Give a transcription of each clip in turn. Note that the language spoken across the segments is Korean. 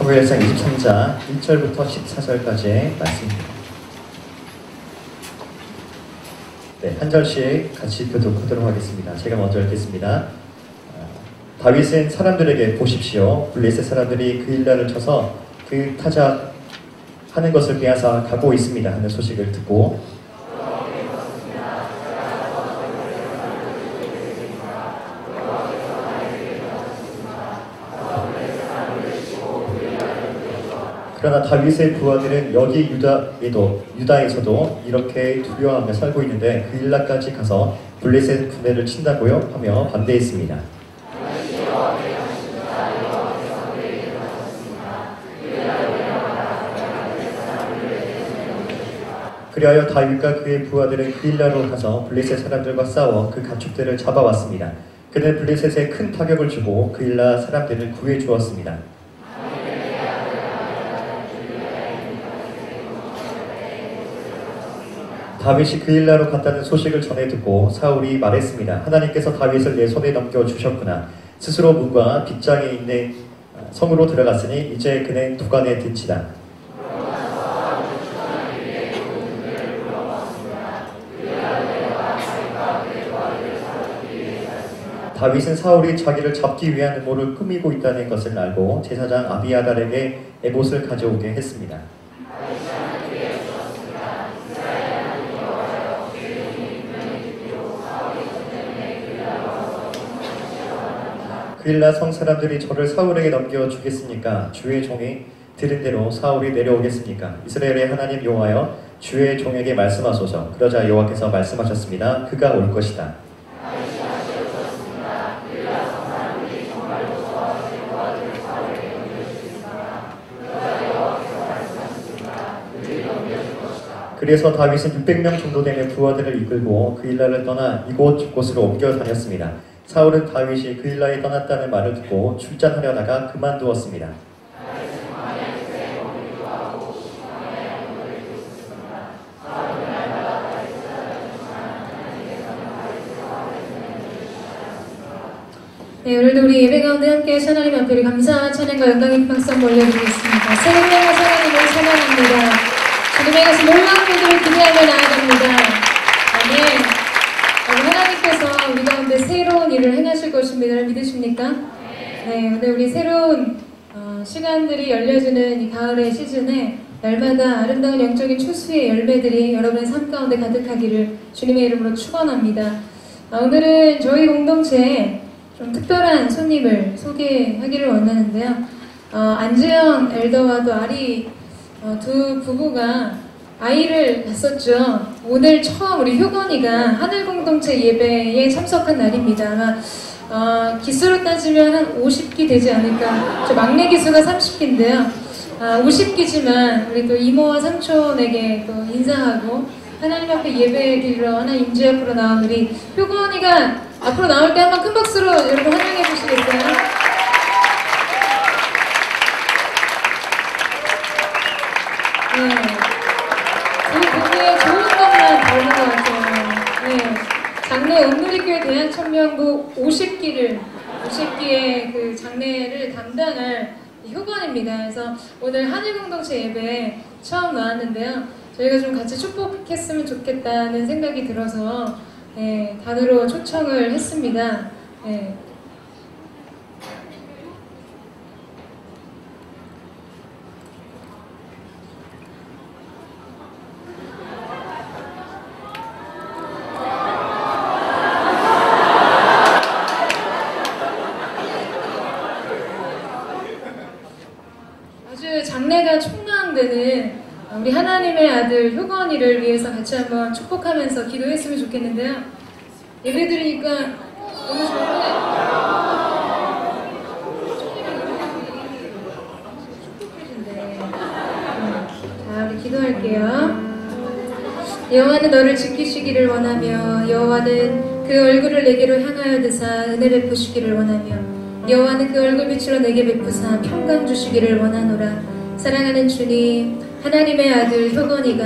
사무엘상 23장 1절부터 14절까지의 말씀입니다. 네, 한 절씩 같이 교독하도록 하겠습니다. 제가 먼저 읽겠습니다. 다윗은 사람들에게 보십시오. 블레셋 사람들이 그 일날을 쳐서 그 타작 하는 것을 빼앗아 가고 있습니다 하는 소식을 듣고 그러나 다윗의 부하들은 여기 유다에서도 이렇게 두려워하며 살고 있는데 그 일라까지 가서 블레셋 군대를 친다고요? 하며 반대했습니다. 그리하여 다윗과 그의 부하들은 그 일라로 가서 블레셋 사람들과 싸워 그 가축들을 잡아왔습니다. 그는 블레셋에 큰 타격을 주고 그 일라 사람들을 구해 주었습니다. 다윗이 그 일라로 갔다는 소식을 전해 듣고 사울이 말했습니다. 하나님께서 다윗을 내 손에 넘겨주셨구나. 스스로 문과 빗장에 있는 성으로 들어갔으니 이제 그는 도관에 든지다. 다윗은 사울이 자기를 잡기 위한 음모를 꾸미고 있다는 것을 알고 제사장 아비아달에게 에봇을 가져오게 했습니다. 그 일날 성 사람들이 저를 사울에게 넘겨주겠습니까? 주의 종이 들은 대로 사울이 내려오겠습니까? 이스라엘의 하나님 여호와여 주의 종에게 말씀하소서. 그러자 여호와께서 말씀하셨습니다. 그가 올 것이다. 그래서 다윗은 600명 정도 되는 부하들을 이끌고 그 일라를 떠나 이곳 저곳으로 옮겨 다녔습니다. 사울은 다윗이 그 일라에 떠났다는 말을 듣고 출전하려다가 그만두었습니다. 네, 오늘도 우리 예배 가운데 함께 하나님 앞에 감사와 찬양과 영광의 박수 올려드리겠습니다. 새로운 하나님을 찬양합니다. 주님의 것을 놀라운 일들을 기대하며 나아갑니다. 아멘. 하나님께서 우리 가운데 새로운 일을 행하실 것입니다. 믿으십니까? 네, 오늘 우리 새로운 시간들이 열려주는 이 가을의 시즌에 날마다 아름다운 영적인 추수의 열매들이 여러분의 삶 가운데 가득하기를 주님의 이름으로 축원합니다. 오늘은 저희 공동체에 좀 특별한 손님을 소개하기를 원하는데요. 안재영 엘더와 또 아리 두 부부가 아이를 낳았었죠. 오늘 처음 우리 효건이가 하늘공동체 예배에 참석한 날입니다. 아마 기수로 따지면 한 50기 되지 않을까. 저 막내 기수가 30기인데요. 50기지만 우리 또 이모와 삼촌에게 또 인사하고 하나님 앞에 예배 드리러 하나님 임재 앞으로 나온 우리 효건이가 앞으로 나올 때 한번 큰 박수로 여러분 환영해 주시겠어요? 네. 장래 온누리교회 대한천명부 50기의 그 장례를 담당할 효관입니다. 그래서 오늘 한일공동체 예배에 처음 나왔는데요. 저희가 좀 같이 축복했으면 좋겠다는 생각이 들어서 네, 단으로 초청을 했습니다. 네. 장래가 촉망되는 우리 하나님의 아들 효건이를 위해서 같이 한번 축복하면서 기도했으면 좋겠는데요. 예배 드리니까 너무 좋은데 축복해준대. 자, 우리 기도할게요. 여호와는 너를 지키시기를 원하며 여호와는 그 얼굴을 내게로 향하여 드사 은혜 베푸시기를 원하며 여호와는 그 얼굴 빛으로 내게 베푸사 평강 주시기를 원하노라. 사랑하는 주님, 하나님의 아들 효건이가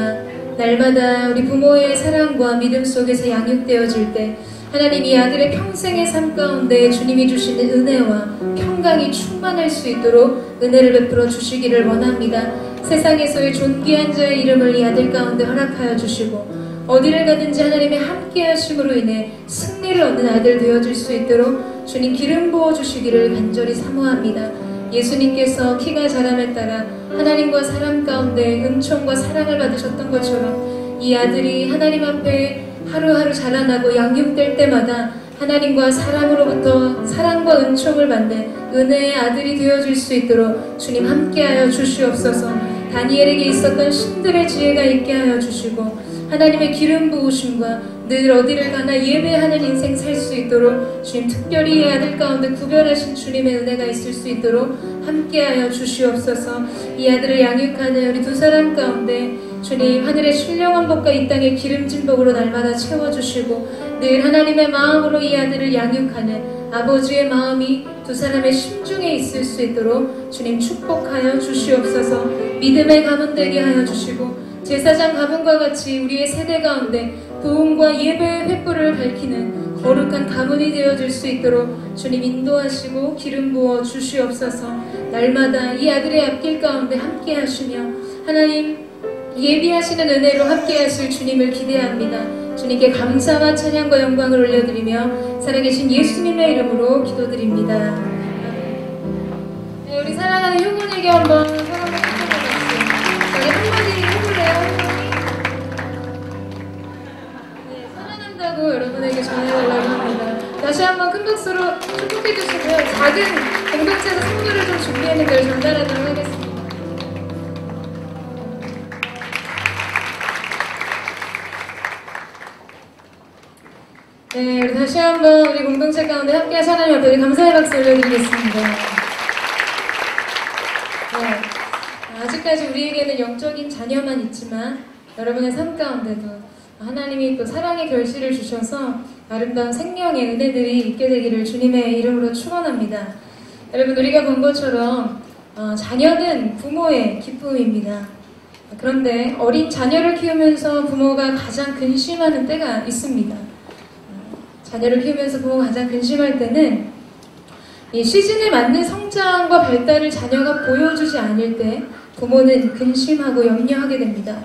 날마다 우리 부모의 사랑과 믿음 속에서 양육되어질 때 하나님 이 아들의 평생의 삶 가운데 주님이 주시는 은혜와 평강이 충만할 수 있도록 은혜를 베풀어 주시기를 원합니다. 세상에서의 존귀한 자의 이름을 이 아들 가운데 허락하여 주시고 어디를 가든지 하나님의 함께 하심으로 인해 승리를 얻는 아들 되어줄 수 있도록 주님 기름 부어 주시기를 간절히 사모합니다. 예수님께서 키가 자람에 따라 하나님과 사람 가운데 은총과 사랑을 받으셨던 것처럼 이 아들이 하나님 앞에 하루하루 자라나고 양육될 때마다 하나님과 사람으로부터 사랑과 은총을 받는 은혜의 아들이 되어줄 수 있도록 주님 함께하여 주시옵소서. 다니엘에게 있었던 신들의 지혜가 있게 하여 주시고 하나님의 기름 부으심과 늘 어디를 가나 예배하는 인생 살 수 있도록 주님 특별히 이 아들 가운데 구별하신 주님의 은혜가 있을 수 있도록 함께하여 주시옵소서. 이 아들을 양육하는 우리 두 사람 가운데 주님 하늘의 신령한 복과 이 땅의 기름진 복으로 날마다 채워주시고 늘 하나님의 마음으로 이 아들을 양육하는 아버지의 마음이 두 사람의 심중에 있을 수 있도록 주님 축복하여 주시옵소서. 믿음의 가문 되게 하여 주시고 제사장 가문과 같이 우리의 세대 가운데 부흥과 예배의 횃불을 밝히는 거룩한 가문이 되어줄 수 있도록 주님 인도하시고 기름 부어 주시옵소서. 날마다 이 아들의 앞길 가운데 함께 하시며 하나님 예비하시는 은혜로 함께 하실 주님을 기대합니다. 주님께 감사와 찬양과 영광을 올려드리며 살아계신 예수님의 이름으로 기도드립니다. 네, 우리 사랑하는 효군에게 한번 사랑을 해주세요. 저희 한마디 해볼래요? 네, 사랑한다고 여러분에게 전해달라고 합니다. 다시 한번 큰 박수로 축복해주시고요. 작은 공동체에서 선물을 좀 준비했는데 전달하도록 하겠습니다. 네, 우리 다시 한번 우리 공동체 가운데 함께 하신 하나님 앞에 감사의 박수 올려드리겠습니다. 네, 아직까지 우리에게는 영적인 자녀만 있지만 여러분의 삶 가운데도 하나님이 또 사랑의 결실을 주셔서 아름다운 생명의 은혜들이 있게 되기를 주님의 이름으로 축원합니다. 여러분 우리가 본 것처럼 자녀는 부모의 기쁨입니다. 그런데 어린 자녀를 키우면서 부모가 가장 근심하는 때가 있습니다. 자녀를 키우면서 부모가 가장 근심할 때는 이 시즌에 맞는 성장과 발달을 자녀가 보여주지 않을 때 부모는 근심하고 염려하게 됩니다.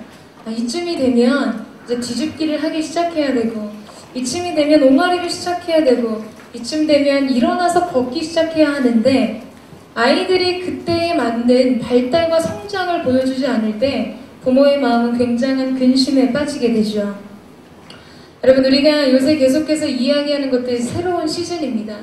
이쯤이 되면 이제 뒤집기를 하기 시작해야 되고 이쯤이 되면 옹알이를 시작해야 되고 이쯤 되면 일어나서 걷기 시작해야 하는데 아이들이 그때에 맞는 발달과 성장을 보여주지 않을 때 부모의 마음은 굉장한 근심에 빠지게 되죠. 여러분 우리가 요새 계속해서 이야기하는 것들이 새로운 시즌입니다.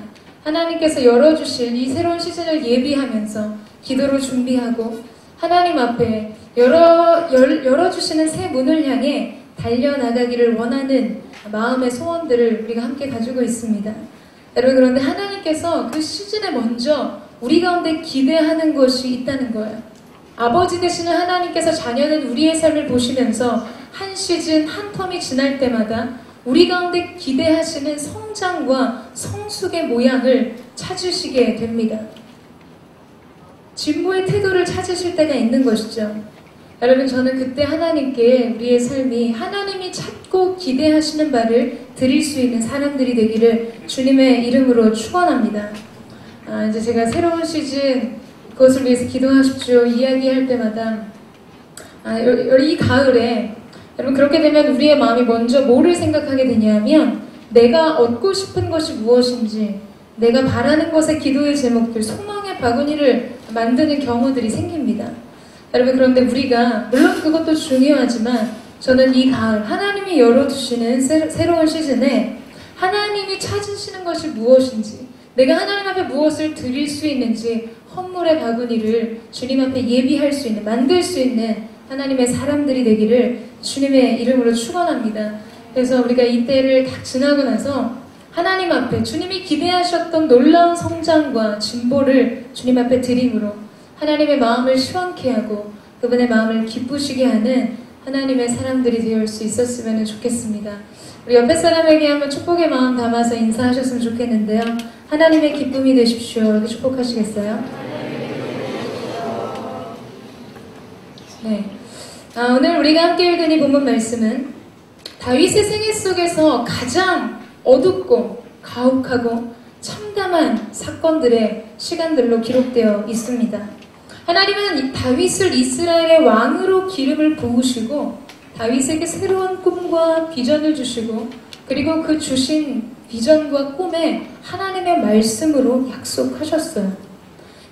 하나님께서 열어주실 이 새로운 시즌을 예비하면서 기도로 준비하고 하나님 앞에 열어주시는 새 문을 향해 달려나가기를 원하는 마음의 소원들을 우리가 함께 가지고 있습니다. 여러분 그런데 하나님께서 그 시즌에 먼저 우리 가운데 기대하는 것이 있다는 거예요. 아버지 되시는 하나님께서 자녀는 우리의 삶을 보시면서 한 시즌 한 텀이 지날 때마다 우리 가운데 기대하시는 성장과 성숙의 모양을 찾으시게 됩니다. 진보의 태도를 찾으실 때가 있는 것이죠. 여러분 저는 그때 하나님께 우리의 삶이 하나님이 찾고 기대하시는 바를 드릴 수 있는 사람들이 되기를 주님의 이름으로 축원합니다. 이제 제가 새로운 시즌 그것을 위해서 기도하십시오 이야기할 때마다 이 가을에 여러분 그렇게 되면 우리의 마음이 먼저 뭐를 생각하게 되냐면 내가 얻고 싶은 것이 무엇인지 내가 바라는 것의 기도의 제목들 소망의 바구니를 만드는 경우들이 생깁니다. 여러분 그런데 우리가 물론 그것도 중요하지만 저는 이 가을 하나님이 열어두시는 새로운 시즌에 하나님이 찾으시는 것이 무엇인지 내가 하나님 앞에 무엇을 드릴 수 있는지 헌물의 바구니를 주님 앞에 예비할 수 있는 만들 수 있는 하나님의 사람들이 되기를 주님의 이름으로 축원합니다. 그래서 우리가 이 때를 다 지나고 나서 하나님 앞에 주님이 기대하셨던 놀라운 성장과 진보를 주님 앞에 드림으로 하나님의 마음을 시원케 하고 그분의 마음을 기쁘시게 하는 하나님의 사람들이 되어 수 있었으면 좋겠습니다. 우리 옆에 사람에게 한번 축복의 마음 담아서 인사하셨으면 좋겠는데요. 하나님의 기쁨이 되십시오. 이렇게 축복하시겠어요? 네. 오늘 우리가 함께 읽은 이 본문 말씀은 다윗의 생애 속에서 가장 어둡고 가혹하고 참담한 사건들의 시간들로 기록되어 있습니다. 하나님은 다윗을 이스라엘의 왕으로 기름을 부으시고 다윗에게 새로운 꿈과 비전을 주시고 그리고 그 주신 비전과 꿈에 하나님의 말씀으로 약속하셨어요.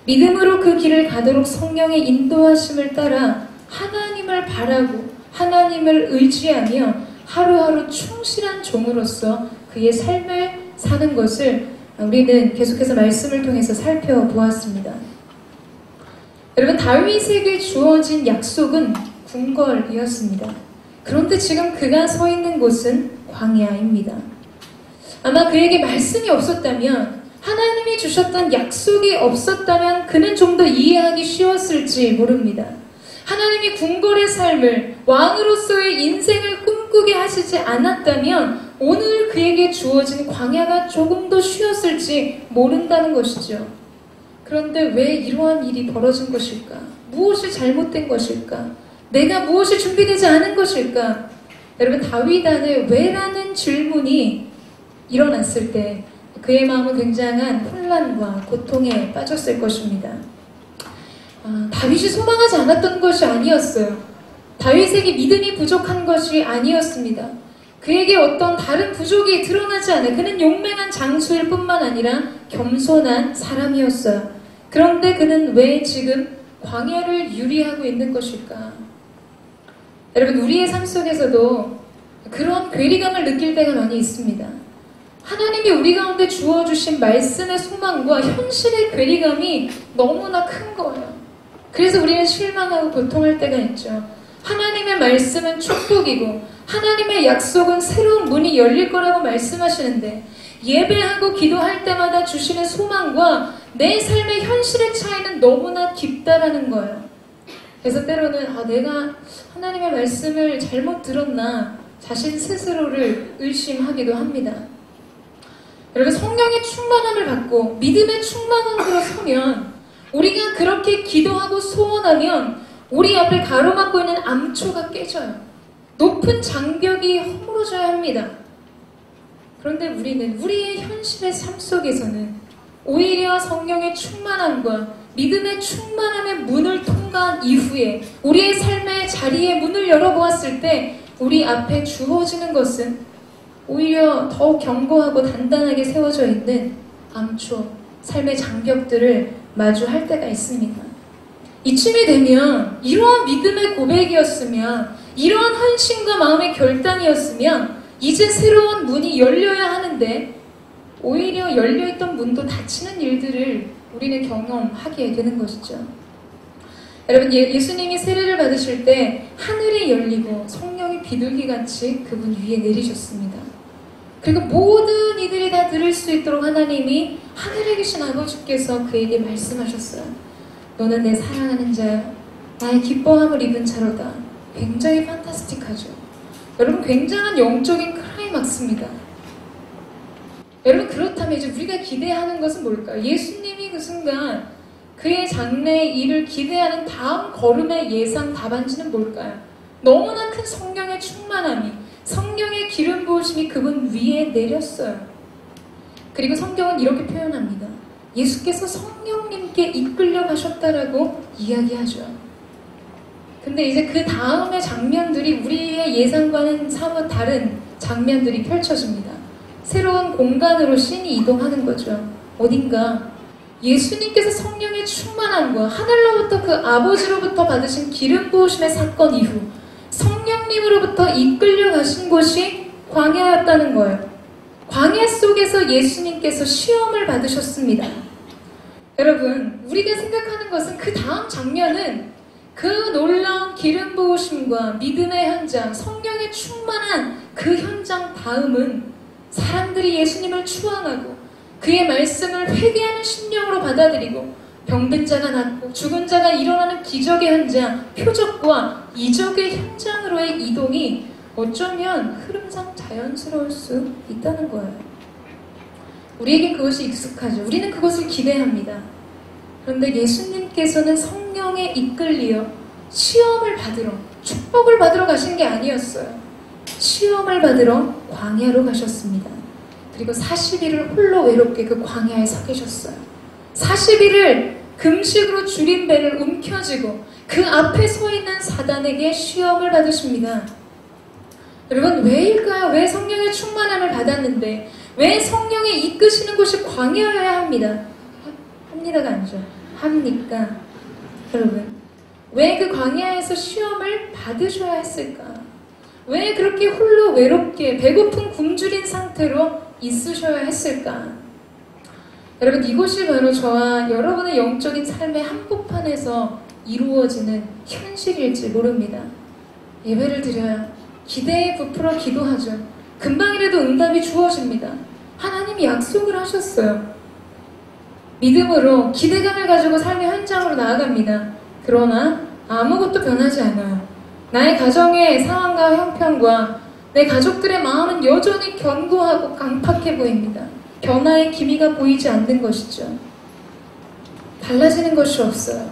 믿음으로 그 길을 가도록 성령의 인도하심을 따라 하나님을 바라고 하나님을 의지하며 하루하루 충실한 종으로서 그의 삶을 사는 것을 우리는 계속해서 말씀을 통해서 살펴보았습니다. 여러분, 다윗에게 주어진 약속은 궁궐이었습니다. 그런데 지금 그가 서 있는 곳은 광야입니다. 아마 그에게 말씀이 없었다면, 하나님이 주셨던 약속이 없었다면 그는 좀 더 이해하기 쉬웠을지 모릅니다. 하나님이 궁궐의 삶을, 왕으로서의 인생을 꿈꾸게 하시지 않았다면 오늘 그에게 주어진 광야가 조금 더 쉬웠을지 모른다는 것이죠. 그런데 왜 이러한 일이 벌어진 것일까? 무엇이 잘못된 것일까? 내가 무엇이 준비되지 않은 것일까? 여러분, 다윗 안에 왜라는 질문이 일어났을 때 그의 마음은 굉장한 혼란과 고통에 빠졌을 것입니다. 다윗이 소망하지 않았던 것이 아니었어요. 다윗에게 믿음이 부족한 것이 아니었습니다. 그에게 어떤 다른 부족이 드러나지 않아요. 그는 용맹한 장수일 뿐만 아니라 겸손한 사람이었어요. 그런데 그는 왜 지금 광야를 유리하고 있는 것일까? 여러분, 우리의 삶 속에서도 그런 괴리감을 느낄 때가 많이 있습니다. 하나님이 우리 가운데 주어주신 말씀의 소망과 현실의 괴리감이 너무나 큰 거예요. 그래서 우리는 실망하고 고통할 때가 있죠. 하나님의 말씀은 축복이고 하나님의 약속은 새로운 문이 열릴 거라고 말씀하시는데 예배하고 기도할 때마다 주시는 소망과 내 삶의 현실의 차이는 너무나 깊다라는 거예요. 그래서 때로는 내가 하나님의 말씀을 잘못 들었나 자신 스스로를 의심하기도 합니다. 여러분, 성령의 충만함을 받고 믿음의 충만함으로 서면 우리가 그렇게 기도하고 소원하면 우리 앞에 가로막고 있는 암초가 깨져요. 높은 장벽이 허물어져야 합니다. 그런데 우리는 우리의 현실의 삶 속에서는 오히려 성령의 충만함과 믿음의 충만함의 문을 통과한 이후에 우리의 삶의 자리에 문을 열어보았을 때 우리 앞에 주어지는 것은 오히려 더 견고하고 단단하게 세워져 있는 암초, 삶의 장벽들을 마주할 때가 있습니다. 이쯤이 되면 이러한 믿음의 고백이었으면, 이러한 헌신과 마음의 결단이었으면 이제 새로운 문이 열려야 하는데 오히려 열려있던 문도 닫히는 일들을 우리는 경험하게 되는 것이죠. 여러분, 예수님이 세례를 받으실 때 하늘이 열리고 성령이 비둘기같이 그분 위에 내리셨습니다. 그리고 모든 이들이 다 들을 수 있도록 하나님이 하늘에 계신 아버지께서 그에게 말씀하셨어요. 너는 내 사랑하는 자여, 나의 기뻐함을 입은 자로다. 굉장히 판타스틱하죠. 여러분, 굉장한 영적인 클라이막스입니다. 여러분, 그렇다면 이제 우리가 기대하는 것은 뭘까요? 예수님이 그 순간 그의 장래의 일을 기대하는 다음 걸음의 예상 답안지는 뭘까요? 너무나 큰 성령의 충만함이, 성령의 기름 부으심이 그분 위에 내렸어요. 그리고 성경은 이렇게 표현합니다. 예수께서 성령님께 이끌려 가셨다라고 이야기하죠. 근데 이제 그 다음의 장면들이 우리의 예상과는 사뭇 다른 장면들이 펼쳐집니다. 새로운 공간으로 신이 이동하는 거죠. 어딘가 예수님께서 성령의 충만함과 하늘로부터 그 아버지로부터 받으신 기름 부으심의 사건 이후 성령님으로부터 이끌려 가신 곳이 광야였다는 거예요. 광야 속에서 예수님께서 시험을 받으셨습니다. 여러분, 우리가 생각하는 것은 그 다음 장면은 그 놀라운 기름 부으심과 믿음의 현장, 성령의 충만한 그 현장 다음은 사람들이 예수님을 추앙하고 그의 말씀을 회개하는 심령으로 받아들이고 병든 자가 낫고 죽은 자가 일어나는 기적의 현장, 표적과 이적의 현장으로의 이동이 어쩌면 흐름상 자연스러울 수 있다는 거예요. 우리에게 그것이 익숙하죠. 우리는 그것을 기대합니다. 그런데 예수님께서는 성령에 이끌리어 시험을 받으러, 축복을 받으러 가신 게 아니었어요. 시험을 받으러 광야로 가셨습니다. 그리고 40일을 홀로 외롭게 그 광야에 서 계셨어요. 40일을 금식으로 줄인 배를 움켜쥐고 그 앞에 서 있는 사단에게 시험을 받으십니다. 여러분, 왜일까요? 왜 성령의 충만함을 받았는데 왜 성령이 이끄시는 곳이 광야여야 합니다. 합니다가 아니죠. 합니까? 여러분, 왜 그 광야에서 시험을 받으셔야 했을까? 왜 그렇게 홀로 외롭게 배고픈 굶주린 상태로 있으셔야 했을까? 여러분, 이것이 바로 저와 여러분의 영적인 삶의 한복판에서 이루어지는 현실일지 모릅니다. 예배를 드려요. 기대에 부풀어 기도하죠. 금방이라도 응답이 주어집니다. 하나님이 약속을 하셨어요. 믿음으로 기대감을 가지고 삶의 현장으로 나아갑니다. 그러나 아무것도 변하지 않아요. 나의 가정의 상황과 형편과 내 가족들의 마음은 여전히 견고하고 강팍해 보입니다. 변화의 기미가 보이지 않는 것이죠. 달라지는 것이 없어요.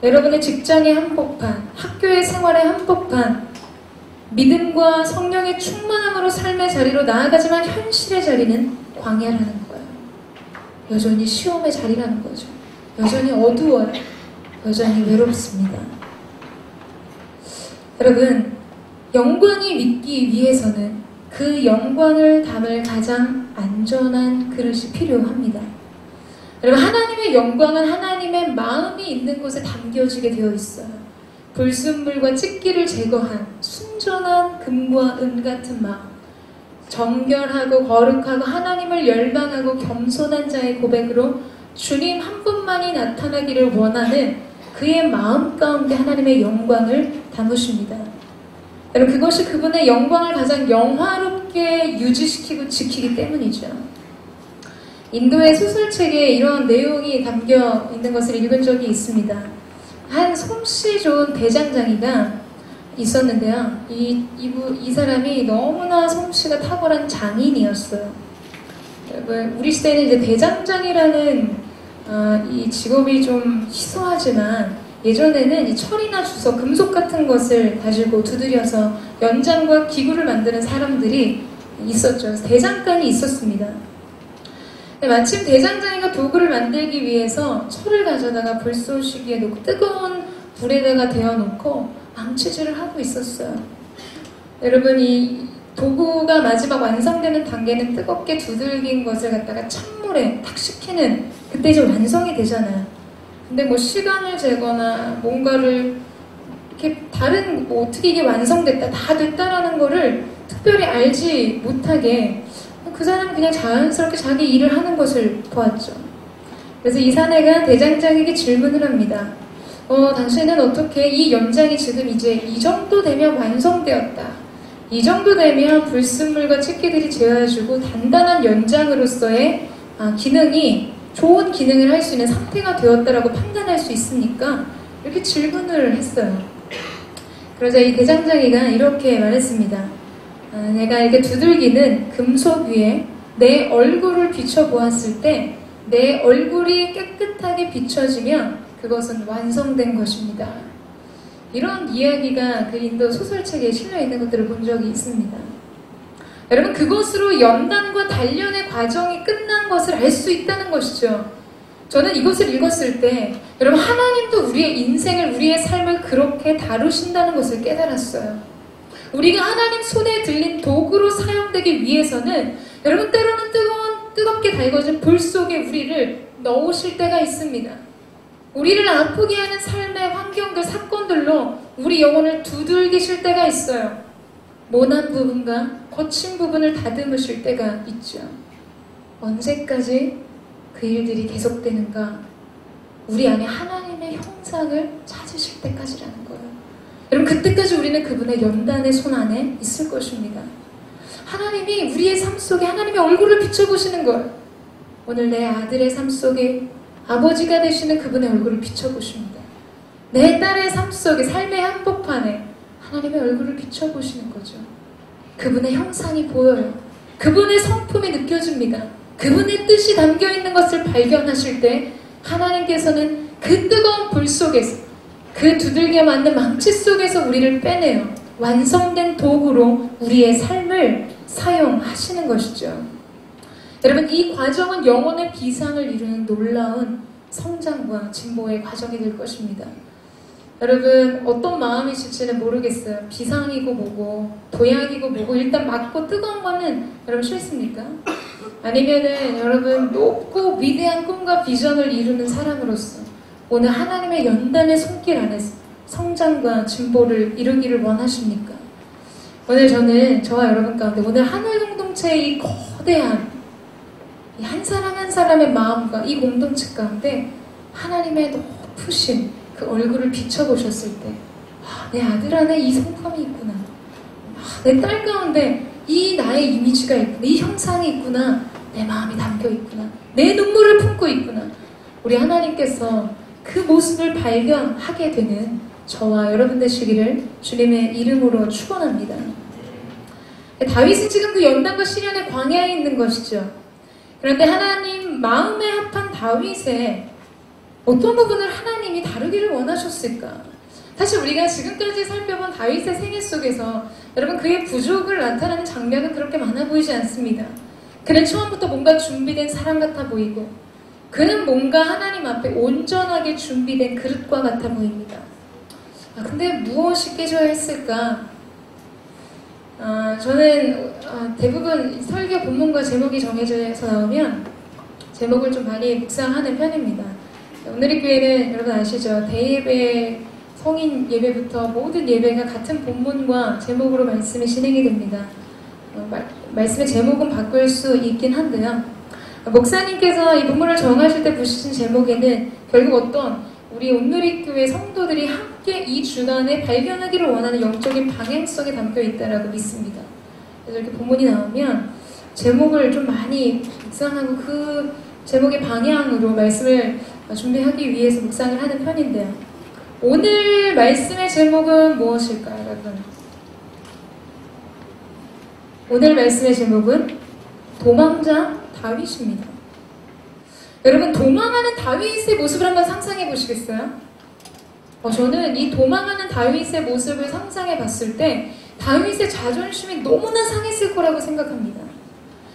여러분의 직장의 한복판, 학교의 생활의 한복판, 믿음과 성령의 충만함으로 삶의 자리로 나아가지만 현실의 자리는 광야라는 거예요. 여전히 시험의 자리라는 거죠. 여전히 어두워요. 여전히 외롭습니다. 여러분, 영광이 믿기 위해서는 그 영광을 담을 가장 안전한 그릇이 필요합니다. 여러분, 하나님의 영광은 하나님의 마음이 있는 곳에 담겨지게 되어 있어요. 불순물과 찢기를 제거한 순전한 금과 은 같은 마음, 정결하고 거룩하고 하나님을 열망하고 겸손한 자의 고백으로 주님 한 분만이 나타나기를 원하는 그의 마음 가운데 하나님의 영광을 담으십니다. 여러분, 그것이 그분의 영광을 가장 영화롭게 유지시키고 지키기 때문이죠. 인도의 소설책에 이런 내용이 담겨 있는 것을 읽은 적이 있습니다. 한 솜씨 좋은 대장장이가 있었는데요. 이 사람이 너무나 솜씨가 탁월한 장인이었어요. 우리 시대에는 이제 대장장이라는 이 직업이 좀 희소하지만 예전에는 이 철이나 주석, 금속 같은 것을 가지고 두드려서 연장과 기구를 만드는 사람들이 있었죠. 대장간이 있었습니다. 마침 대장장이가 도구를 만들기 위해서 철을 가져다가 불쏘시기에 놓고 뜨거운 불에다가 데워놓고 망치질을 하고 있었어요. 여러분, 이 도구가 마지막 완성되는 단계는 뜨겁게 두들긴 것을 갖다가 찬물에 탁 식히는, 그때 이제 완성이 되잖아요. 근데 뭐 시간을 재거나 뭔가를 이렇게 다른 어떻게 이게 완성됐다, 다 됐다라는 거를 특별히 알지 못하게 그 사람은 그냥 자연스럽게 자기 일을 하는 것을 보았죠. 그래서 이 사내가 대장장에게 질문을 합니다. 당신은 어떻게 이 연장이 지금 이제 이 정도 되면 완성되었다, 이 정도 되면 불순물과 찢기들이 제어해주고 단단한 연장으로서의 기능이 좋은 기능을 할 수 있는 상태가 되었다라고 판단할 수 있습니까? 이렇게 질문을 했어요. 그러자 이 대장장이가 이렇게 말했습니다. 내가 이렇게 두들기는 금속 위에 내 얼굴을 비춰보았을 때 내 얼굴이 깨끗하게 비춰지면 그것은 완성된 것입니다. 이런 이야기가 그 인도 소설책에 실려 있는 것들을 본 적이 있습니다. 여러분, 그것으로 연단과 단련의 과정이 끝난 것을 알 수 있다는 것이죠. 저는 이것을 읽었을 때 여러분, 하나님도 우리의 인생을, 우리의 삶을 그렇게 다루신다는 것을 깨달았어요. 우리가 하나님 손에 들린 도구로 사용되기 위해서는 여러분, 때로는 뜨겁게 달궈진 불 속에 우리를 넣으실 때가 있습니다. 우리를 아프게 하는 삶의 환경들, 사건들로 우리 영혼을 두들기실 때가 있어요. 모난 부분과 거친 부분을 다듬으실 때가 있죠. 언제까지 그 일들이 계속되는가? 우리 안에 하나님의 형상을 찾으실 때까지라는 거예요. 여러분, 그때까지 우리는 그분의 연단의 손 안에 있을 것입니다. 하나님이 우리의 삶 속에 하나님의 얼굴을 비춰보시는 거예요. 오늘 내 아들의 삶 속에 아버지가 되시는 그분의 얼굴을 비춰보십니다. 내 딸의 삶 속에, 삶의 한복판에 하나님의 얼굴을 비춰보시는 거죠. 그분의 형상이 보여요. 그분의 성품이 느껴집니다. 그분의 뜻이 담겨있는 것을 발견하실 때 하나님께서는 그 뜨거운 불 속에서, 그 두들겨 맞는 망치 속에서 우리를 빼내요. 완성된 도구로 우리의 삶을 사용하시는 것이죠. 여러분, 이 과정은 영혼의 비상을 이루는 놀라운 성장과 진보의 과정이 될 것입니다. 여러분, 어떤 마음이실지는 모르겠어요. 비상이고 뭐고 도약이고 뭐고 일단 맞고 뜨거운 거는 여러분 싫습니까? 아니면은 여러분 높고 위대한 꿈과 비전을 이루는 사람으로서 오늘 하나님의 연단의 손길 안에서 성장과 진보를 이루기를 원하십니까? 오늘 저는 저와 여러분 가운데 오늘 하늘 공동체의 이 거대한 이 한 사람 한 사람의 마음과 이 공동체 가운데 하나님의 높으신 그 얼굴을 비춰보셨을 때 내 아들 안에 이 성품이 있구나, 내 딸 가운데 이 나의 이미지가 있구나, 이 형상이 있구나, 내 마음이 담겨 있구나, 내 눈물을 품고 있구나. 우리 하나님께서 그 모습을 발견하게 되는 저와 여러분 되시기를 주님의 이름으로 축원합니다. 다윗은 지금 그 연단과 시련의 광야에 있는 것이죠. 그런데 하나님 마음에 합한 다윗의 어떤 부분을 하나님이 다루기를 원하셨을까? 사실 우리가 지금까지 살펴본 다윗의 생애 속에서 여러분 그의 부족을 나타내는 장면은 그렇게 많아 보이지 않습니다. 그는 처음부터 뭔가 준비된 사람 같아 보이고 그는 뭔가 하나님 앞에 온전하게 준비된 그릇과 같아 보입니다. 근데 무엇이 깨져야 했을까? 저는 대부분 설교 본문과 제목이 정해져서 나오면 제목을 좀 많이 묵상하는 편입니다. 오늘의 교회는 여러분 아시죠? 대예배, 성인 예배부터 모든 예배가 같은 본문과 제목으로 말씀이 진행이 됩니다. 말씀의 제목은 바꿀 수 있긴 한데요. 목사님께서 이 본문을 정하실 때 부르신 제목에는 결국 어떤 우리 오늘의 교회 성도들이 함께 이 주간에 발견하기를 원하는 영적인 방향성이 담겨 있다라고 믿습니다. 그래서 이렇게 본문이 나오면 제목을 좀 많이 묵상하고 그 제목의 방향으로 말씀을 준비하기 위해서 묵상을 하는 편인데요. 오늘 말씀의 제목은 무엇일까요, 여러분? 오늘 말씀의 제목은 도망자 다윗입니다. 여러분, 도망하는 다윗의 모습을 한번 상상해 보시겠어요? 저는 이 도망하는 다윗의 모습을 상상해 봤을 때 다윗의 자존심이 너무나 상했을 거라고 생각합니다.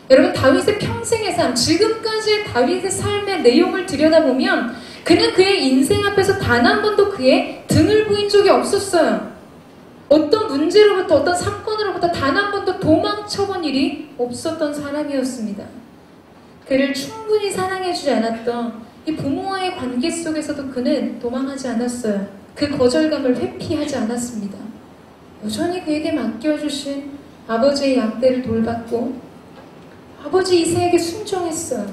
여러분, 다윗의 평생의 삶, 지금까지의 다윗의 삶의 내용을 들여다보면 그는 그의 인생 앞에서 단 한 번도 그의 등을 보인 적이 없었어요. 어떤 문제로부터, 어떤 사건으로부터 단 한 번도 도망쳐본 일이 없었던 사람이었습니다. 그를 충분히 사랑해주지 않았던 이 부모와의 관계 속에서도 그는 도망하지 않았어요. 그 거절감을 회피하지 않았습니다. 여전히 그에게 맡겨주신 아버지의 양떼를 돌봤고 아버지 이새에게 순종했어요.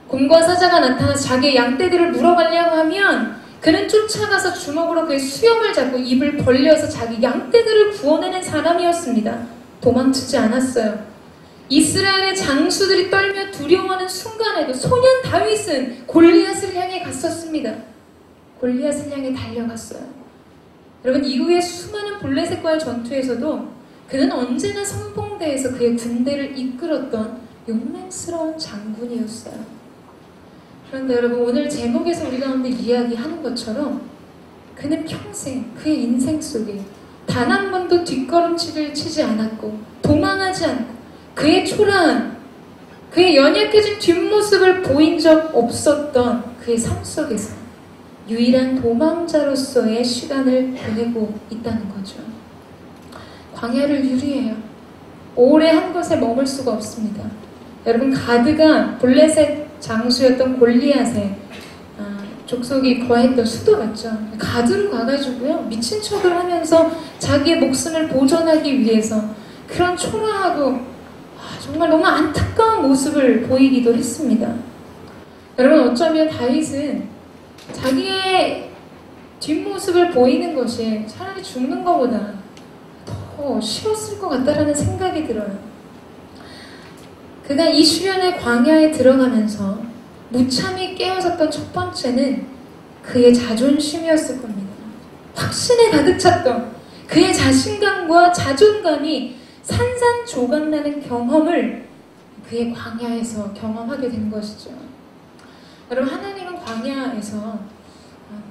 곰과 사자가 나타나서 자기의 양떼들을 물어가려고 하면 그는 쫓아가서 주먹으로 그의 수염을 잡고 입을 벌려서 자기 양떼들을 구원해낸 사람이었습니다. 도망치지 않았어요. 이스라엘의 장수들이 떨며 두려워하는 순간에도 소년 다윗은 골리앗을 향해 갔었습니다. 골리앗을 향해 달려갔어요. 여러분, 이후에 수많은 블레셋과의 전투에서도 그는 언제나 선봉대에서 그의 군대를 이끌었던 용맹스러운 장군이었어요. 그런데 여러분, 오늘 제목에서 우리 가운데 이야기하는 것처럼 그는 평생 그의 인생 속에 단 한 번도 뒷걸음질을 치지 않았고 도망하지 않고 그의 초라한, 그의 연약해진 뒷모습을 보인 적 없었던 그의 삶 속에서 유일한 도망자로서의 시간을 보내고 있다는 거죠. 광야를 유리해요. 오래 한 곳에 머물 수가 없습니다. 여러분, 가드가 블레셋 장수였던 골리앗의 족속이 거했던 수도 맞죠. 가드로 가가지고요, 미친 척을 하면서 자기의 목숨을 보존하기 위해서 그런 초라하고 정말 너무 안타까운 모습을 보이기도 했습니다. 여러분, 어쩌면 다윗은 자기의 뒷모습을 보이는 것이 차라리 죽는 것보다 더 싫었을 것 같다라는 생각이 들어요. 그가 이 시련의 광야에 들어가면서 무참히 깨어졌던 첫 번째는 그의 자존심이었을 겁니다. 확신에 가득 찼던 그의 자신감과 자존감이 산산조각나는 경험을 그의 광야에서 경험하게 된 것이죠. 여러분, 하나님은 광야에서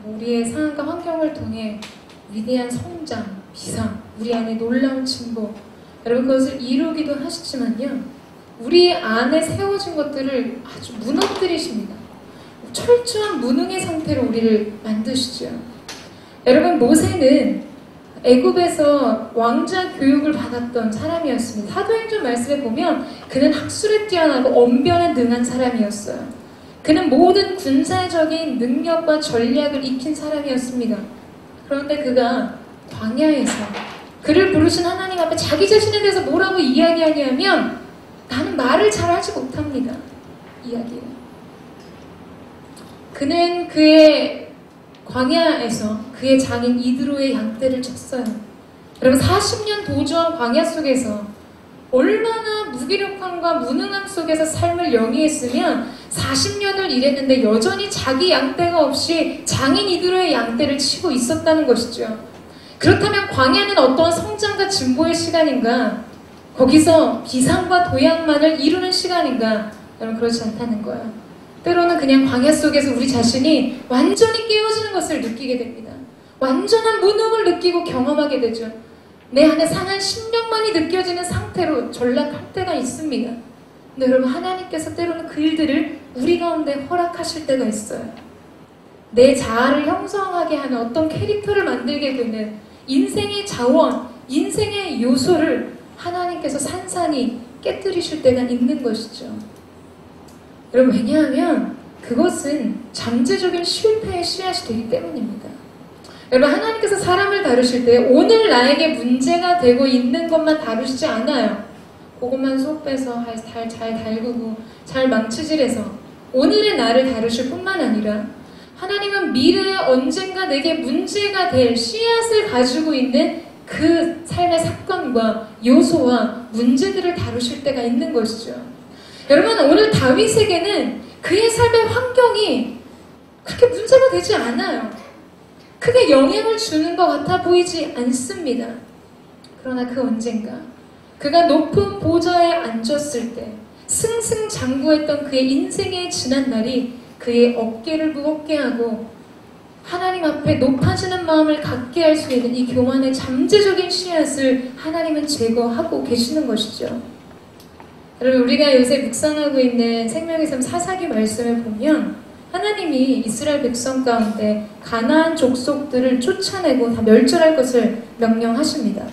우리의 상황과 환경을 통해 위대한 성장, 비상, 우리 안에 놀라운 진보, 여러분 그것을 이루기도 하시지만요, 우리 안에 세워진 것들을 아주 무너뜨리십니다. 철저한 무능의 상태로 우리를 만드시죠. 여러분, 모세는 애굽에서 왕자 교육을 받았던 사람이었습니다. 사도행전 말씀에 보면 그는 학술에 뛰어나고 언변에 능한 사람이었어요. 그는 모든 군사적인 능력과 전략을 익힌 사람이었습니다. 그런데 그가 광야에서 그를 부르신 하나님 앞에 자기 자신에 대해서 뭐라고 이야기하냐면 나는 말을 잘하지 못합니다. 이야기해요. 그는 그의 광야에서 그의 장인 이드로의 양떼를 쳤어요. 여러분, 40년 도저한 광야 속에서 얼마나 무기력함과 무능함 속에서 삶을 영위했으면 40년을 일했는데 여전히 자기 양떼가 없이 장인 이드로의 양떼를 치고 있었다는 것이죠. 그렇다면 광야는 어떠한 성장과 진보의 시간인가? 거기서 비상과 도약만을 이루는 시간인가? 여러분, 그렇지 않다는 거예요. 때로는 그냥 광야 속에서 우리 자신이 완전히 깨어지는 것을 느끼게 됩니다. 완전한 무능을 느끼고 경험하게 되죠. 내 안에 상한 심령만이 느껴지는 상태로 전락할 때가 있습니다. 근데 여러분, 하나님께서 때로는 그 일들을 우리 가운데 허락하실 때가 있어요. 내 자아를 형성하게 하는 어떤 캐릭터를 만들게 되는 인생의 자원, 인생의 요소를 하나님께서 산산히 깨뜨리실 때가 있는 것이죠. 여러분, 왜냐하면 그것은 잠재적인 실패의 씨앗이 되기 때문입니다. 여러분, 하나님께서 사람을 다루실 때 오늘 나에게 문제가 되고 있는 것만 다루시지 않아요. 그것만 쏙 빼서 잘 달구고 잘 망치질해서 오늘의 나를 다루실 뿐만 아니라 하나님은 미래에 언젠가 내게 문제가 될 씨앗을 가지고 있는 그 삶의 사건과 요소와 문제들을 다루실 때가 있는 것이죠. 여러분, 오늘 다윗에게는 그의 삶의 환경이 그렇게 문제가 되지 않아요. 크게 영향을 주는 것 같아 보이지 않습니다. 그러나 그 언젠가 그가 높은 보좌에 앉았을 때 승승장구했던 그의 인생의 지난 날이 그의 어깨를 무겁게 하고 하나님 앞에 높아지는 마음을 갖게 할 수 있는 이 교만의 잠재적인 씨앗을 하나님은 제거하고 계시는 것이죠. 여러분, 우리가 요새 묵상하고 있는 생명의 삶 사사기 말씀을 보면 하나님이 이스라엘 백성 가운데 가나안 족속들을 쫓아내고 다 멸절할 것을 명령하십니다.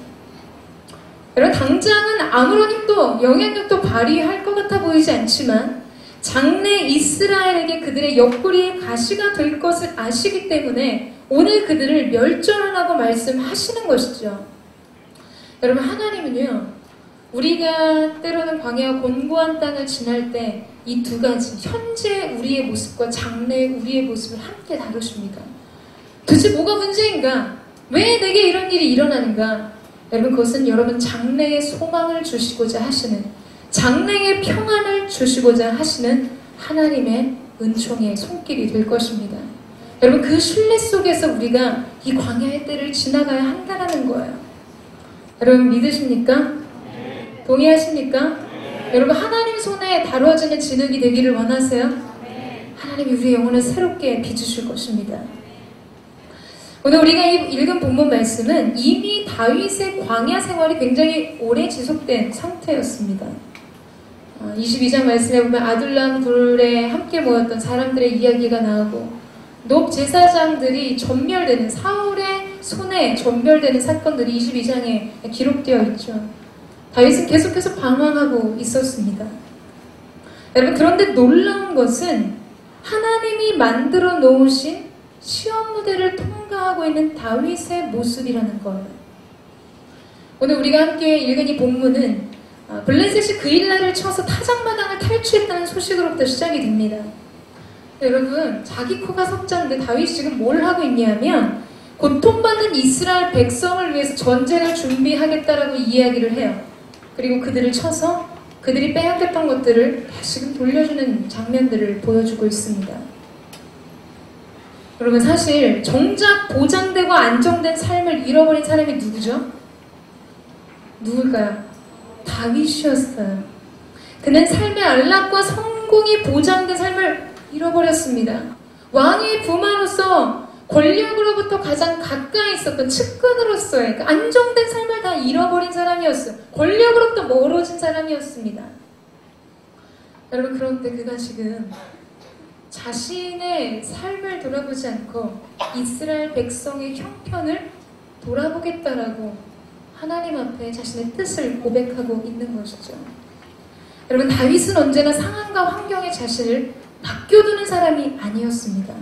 여러분, 당장은 아무런 힘도 영향력도 발휘할 것 같아 보이지 않지만 장래 이스라엘에게 그들의 옆구리에 가시가 될 것을 아시기 때문에 오늘 그들을 멸절하라고 말씀하시는 것이죠. 여러분, 하나님은요, 우리가 때로는 광야와 곤고한 땅을 지날 때 이 두 가지, 현재 우리의 모습과 장래 우리의 모습을 함께 다루십니다. 도대체 뭐가 문제인가? 왜 내게 이런 일이 일어나는가? 여러분, 그것은 여러분 장래의 소망을 주시고자 하시는, 장래의 평안을 주시고자 하시는 하나님의 은총의 손길이 될 것입니다. 여러분, 그 신뢰 속에서 우리가 이 광야의 때를 지나가야 한다는 거예요. 여러분, 믿으십니까? 동의하십니까? 여러분, 하나님 손에 다루어지는 진흙이 되기를 원하세요? 하나님이 우리의 영혼을 새롭게 빚으실 것입니다. 오늘 우리가 읽은 본문 말씀은 이미 다윗의 광야 생활이 굉장히 오래 지속된 상태였습니다. 22장 말씀에 보면 아둘람 굴에 함께 모였던 사람들의 이야기가 나오고 높 제사장들이 전멸되는, 사울의 손에 전멸되는 사건들이 22장에 기록되어 있죠. 다윗은 계속해서 방황하고 있었습니다. 여러분, 그런데 놀라운 것은 하나님이 만들어 놓으신 시험 무대를 통과하고 있는 다윗의 모습이라는 거예요. 오늘 우리가 함께 읽은 이 본문은 블레셋이 그일라를 쳐서 타작마당을 탈취했다는 소식으로부터 시작이 됩니다. 여러분, 자기 코가 석자인데 다윗이 지금 뭘 하고 있냐면 고통받는 이스라엘 백성을 위해서 전쟁을 준비하겠다라고 이야기를 해요. 그리고 그들을 쳐서 그들이 빼앗겼던 것들을 다시금 돌려주는 장면들을 보여주고 있습니다. 여러분, 사실 정작 보장되고 안정된 삶을 잃어버린 사람이 누구죠? 누굴까요? 다윗이었어요. 그는 삶의 안락과 성공이 보장된 삶을 잃어버렸습니다. 왕의 부마로서 권력으로부터 가장 가까이 있었던 측근으로서의 그 안정된 삶을 다 잃어버린 사람이었어요. 권력으로부터 멀어진 사람이었습니다. 여러분, 그런데 그가 지금 자신의 삶을 돌아보지 않고 이스라엘 백성의 형편을 돌아보겠다라고 하나님 앞에 자신의 뜻을 고백하고 있는 것이죠. 여러분, 다윗은 언제나 상황과 환경의 자신을 맡겨두는 사람이 아니었습니다.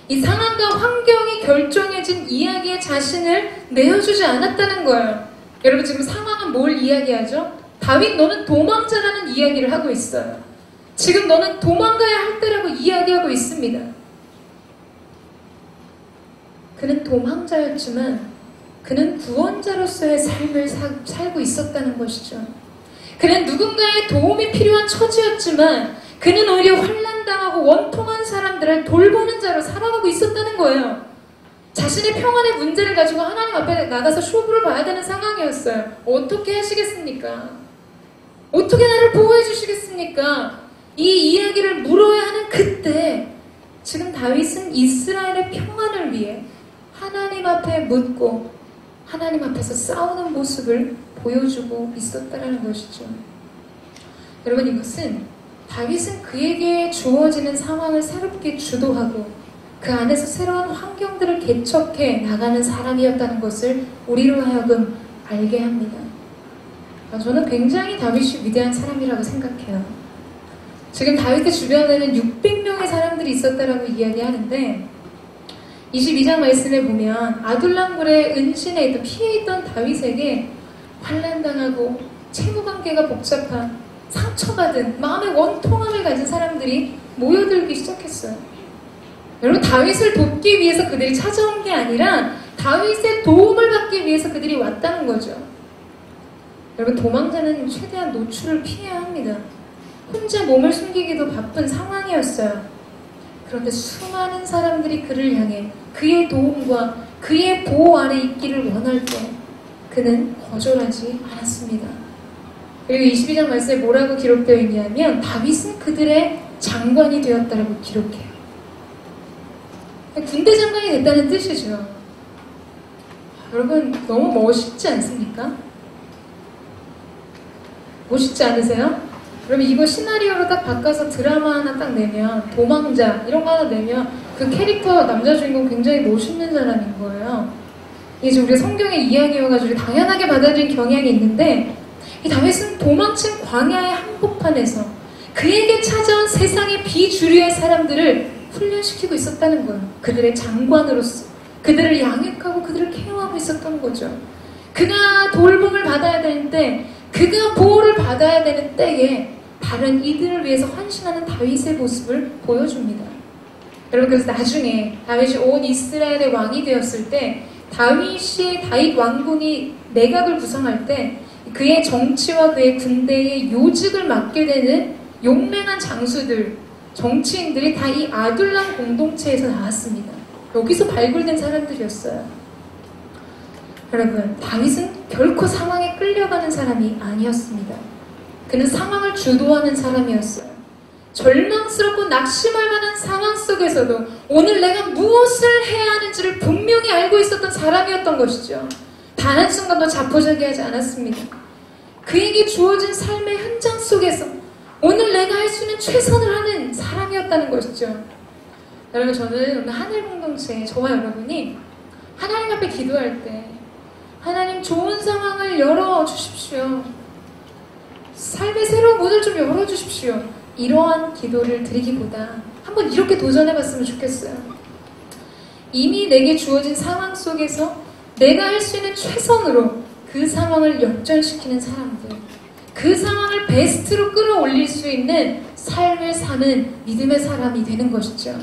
이 상황과 환경이 결정해진 이야기에 자신을 내어주지 않았다는 거예요. 여러분, 지금 상황은 뭘 이야기하죠? 다윗, 너는 도망자라는 이야기를 하고 있어요. 지금 너는 도망가야 할 때라고 이야기하고 있습니다. 그는 도망자였지만 그는 구원자로서의 삶을 살고 있었다는 것이죠. 그는 누군가의 도움이 필요한 처지였지만 그는 오히려 환난당하고 원통한 사람들을 돌보는 자로 살아가고 있었다는 거예요. 자신의 평안의 문제를 가지고 하나님 앞에 나가서 쇼부를 봐야 되는 상황이었어요. 어떻게 하시겠습니까? 어떻게 나를 보호해 주시겠습니까? 이 이야기를 물어야 하는 그때 지금 다윗은 이스라엘의 평안을 위해 하나님 앞에 묻고 하나님 앞에서 싸우는 모습을 보여주고 있었다는 것이죠. 여러분, 이것은 다윗은 그에게 주어지는 상황을 새롭게 주도하고 그 안에서 새로운 환경들을 개척해 나가는 사람이었다는 것을 우리로 하여금 알게 합니다. 저는 굉장히 다윗이 위대한 사람이라고 생각해요. 지금 다윗의 주변에는 600명의 사람들이 있었다라고 이야기하는데 22장 말씀에 보면 아둘람굴의 은신에 있던 피해 있던 다윗에게 환난당하고 채무관계가 복잡한 상처받은 마음의 원통함을 가진 사람들이 모여들기 시작했어요. 여러분, 다윗을 돕기 위해서 그들이 찾아온 게 아니라 다윗의 도움을 받기 위해서 그들이 왔다는 거죠. 여러분, 도망자는 최대한 노출을 피해야 합니다. 혼자 몸을 숨기기도 바쁜 상황이었어요. 그런데 수많은 사람들이 그를 향해 그의 도움과 그의 보호 아래 있기를 원할 때 그는 거절하지 않았습니다. 그리고 22장 말씀에 뭐라고 기록되어 있냐면 다윗은 그들의 장관이 되었다라고 기록해요. 군대 장관이 됐다는 뜻이죠. 여러분, 너무 멋있지 않습니까? 멋있지 않으세요? 그러면 이거 시나리오로 딱 바꿔서 드라마 하나 딱 내면, 도망자 이런 거 하나 내면 그 캐릭터 남자 주인공 굉장히 멋있는 사람인 거예요. 이게 지금 우리가 성경의 이야기여가지고 당연하게 받아들인 경향이 있는데 이 다윗은 도망친 광야의 한복판에서 그에게 찾아온 세상의 비주류의 사람들을 훈련시키고 있었다는 거예요. 그들의 장관으로서 그들을 양육하고 그들을 케어하고 있었던 거죠. 그가 돌봄을 받아야 되는데 그가 보호를 받아야 되는 때에 다른 이들을 위해서 헌신하는 다윗의 모습을 보여줍니다. 여러분, 그래서 나중에 다윗이 온 이스라엘의 왕이 되었을 때 다윗 왕궁이 내각을 구성할 때 그의 정치와 그의 군대의 요직을 맡게 되는 용맹한 장수들, 정치인들이 다 이 아둘람 공동체에서 나왔습니다. 여기서 발굴된 사람들이었어요. 여러분, 다윗은 결코 상황에 끌려가는 사람이 아니었습니다. 그는 상황을 주도하는 사람이었어요. 절망스럽고 낙심할 만한 상황 속에서도 오늘 내가 무엇을 해야 하는지를 분명히 알고 있었던 사람이었던 것이죠. 단 한순간도 자포자기하지 않았습니다. 그에게 주어진 삶의 현장 속에서 오늘 내가 할 수 있는 최선을 하는 사람이었다는 것이죠. 여러분, 저는 오늘 하늘 공동체 저와 여러분이 하나님 앞에 기도할 때 하나님, 좋은 상황을 열어주십시오. 삶의 새로운 문을 좀 열어주십시오. 이러한 기도를 드리기보다 한번 이렇게 도전해봤으면 좋겠어요. 이미 내게 주어진 상황 속에서 내가 할 수 있는 최선으로 그 상황을 역전시키는 사람들, 그 상황을 베스트로 끌어올릴 수 있는 삶을 사는 믿음의 사람이 되는 것이죠.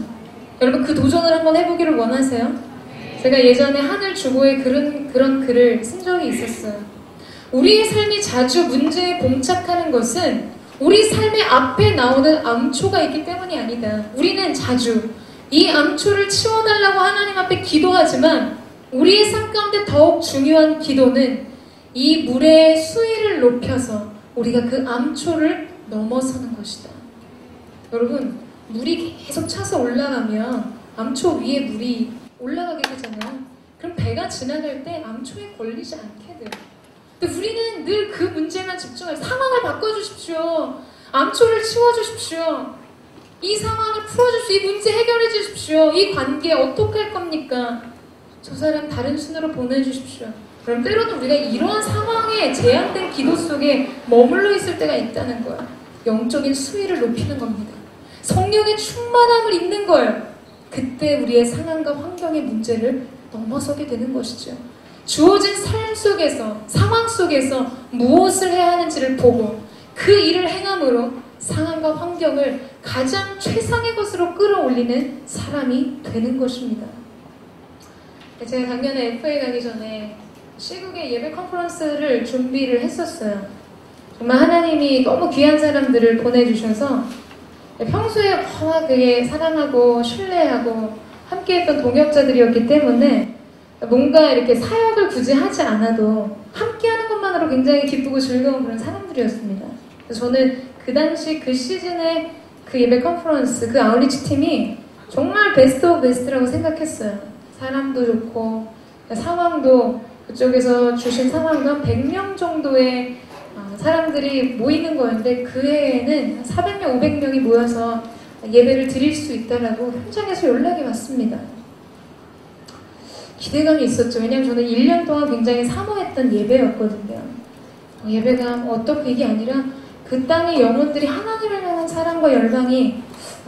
여러분, 그 도전을 한번 해보기를 원하세요? 제가 예전에 하늘 주보에 그런 글을 쓴 적이 있었어요. 우리의 삶이 자주 문제에 봉착하는 것은 우리 삶의 앞에 나오는 암초가 있기 때문이 아니다. 우리는 자주 이 암초를 치워달라고 하나님 앞에 기도하지만 우리의 삶 가운데 더욱 중요한 기도는 이 물의 수위를 높여서 우리가 그 암초를 넘어서는 것이다. 여러분, 물이 계속 차서 올라가면 암초 위에 물이 올라가게 되잖아요. 그럼 배가 지나갈 때 암초에 걸리지 않게 돼요. 근데 우리는 늘 그 문제만 집중해서 상황을 바꿔주십시오. 암초를 치워주십시오. 이 상황을 풀어주십시오. 이 문제 해결해 주십시오. 이 관계 어떻게 할 겁니까? 저 사람 다른 순으로 보내주십시오. 그럼 때로는 우리가 이러한 상황에 제한된 기도 속에 머물러 있을 때가 있다는 거예요. 영적인 수위를 높이는 겁니다. 성령의 충만함을 입는 거예요. 그때 우리의 상황과 환경의 문제를 넘어서게 되는 것이죠. 주어진 삶 속에서, 상황 속에서 무엇을 해야 하는지를 보고 그 일을 행함으로 상황과 환경을 가장 최상의 것으로 끌어올리는 사람이 되는 것입니다. 제가 작년에 FA 가기 전에 시국의 예배 컨퍼런스를 준비를 했었어요. 정말 하나님이 너무 귀한 사람들을 보내주셔서 평소에 되게 사랑하고 신뢰하고 함께했던 동역자들이었기 때문에 뭔가 이렇게 사역을 굳이 하지 않아도 함께하는 것만으로 굉장히 기쁘고 즐거운 그런 사람들이었습니다. 그래서 저는 그 당시 그 시즌의 그 예배 컨퍼런스, 그 아웃리치 팀이 정말 베스트 오브 베스트라고 생각했어요. 사람도 좋고 상황도 그쪽에서 주신 상황도 한 100명 정도의 사람들이 모이는 거였는데 그 해에는 400명, 500명이 모여서 예배를 드릴 수 있다라고 현장에서 연락이 왔습니다. 기대감이 있었죠. 왜냐하면 저는 1년 동안 굉장히 사모했던 예배였거든요. 예배가 어떻게 이게 아니라 그 땅의 영혼들이 하나님을 향한 사랑과 열망이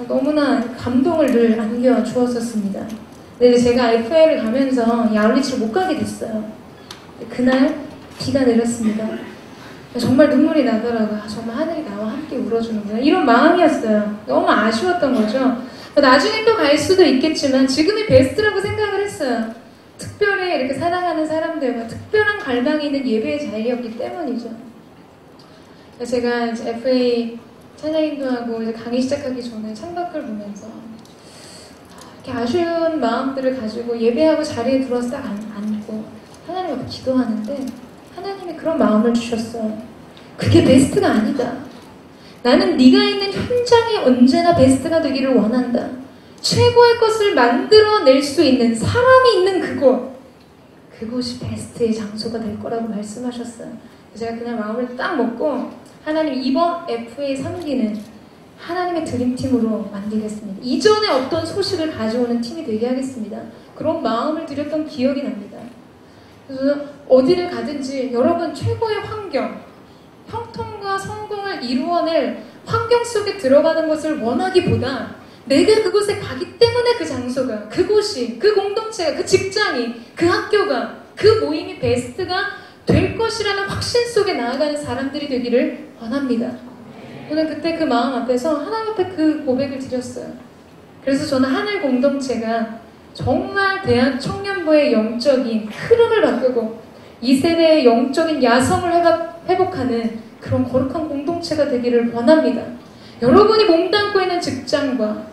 너무나 감동을 늘 안겨주었었습니다. 근데 제가 FA를 가면서 아울리치를 못 가게 됐어요. 그날 비가 내렸습니다. 정말 눈물이 나더라고요. 정말 하늘이 나와 함께 울어주는구나. 이런 마음이었어요. 너무 아쉬웠던 거죠. 나중에 또 갈 수도 있겠지만 지금이 베스트라고 생각을 했어요. 특별히 이렇게 사랑하는 사람들과 특별한 갈망이 있는 예배의 자리였기 때문이죠. 제가 이제 FA 찬양 인도하고 이제 강의 시작하기 전에 창밖을 보면서 이렇게 아쉬운 마음들을 가지고 예배하고 자리에 들어서 딱 앉고 하나님 앞에 기도하는데 하나님이 그런 마음을 주셨어요. 그게 베스트가 아니다. 나는 네가 있는 현장이 언제나 베스트가 되기를 원한다. 최고의 것을 만들어낼 수 있는 사람이 있는 그곳이 베스트의 장소가 될 거라고 말씀하셨어요. 제가 그냥 마음을 딱 먹고 하나님 이번 FA 3기는 하나님의 드림팀으로 만들겠습니다. 이전에 어떤 소식을 가져오는 팀이 되게 하겠습니다. 그런 마음을 드렸던 기억이 납니다. 그래서 어디를 가든지 여러분 최고의 환경, 형통과 성공을 이루어낼 환경 속에 들어가는 것을 원하기보다 내가 그곳에 가기 때문에 그 장소가, 그곳이, 그 공동체가, 그 직장이, 그 학교가, 그 모임이 베스트가 될 것이라는 확신 속에 나아가는 사람들이 되기를 원합니다. 저는 그때 그 마음 앞에서 하나님 앞에 그 고백을 드렸어요. 그래서 저는 하늘 공동체가 정말 대한 청년부의 영적인 흐름을 바꾸고 이 세대의 영적인 야성을 회복하는 그런 거룩한 공동체가 되기를 원합니다. 여러분이 몸담고 있는 직장과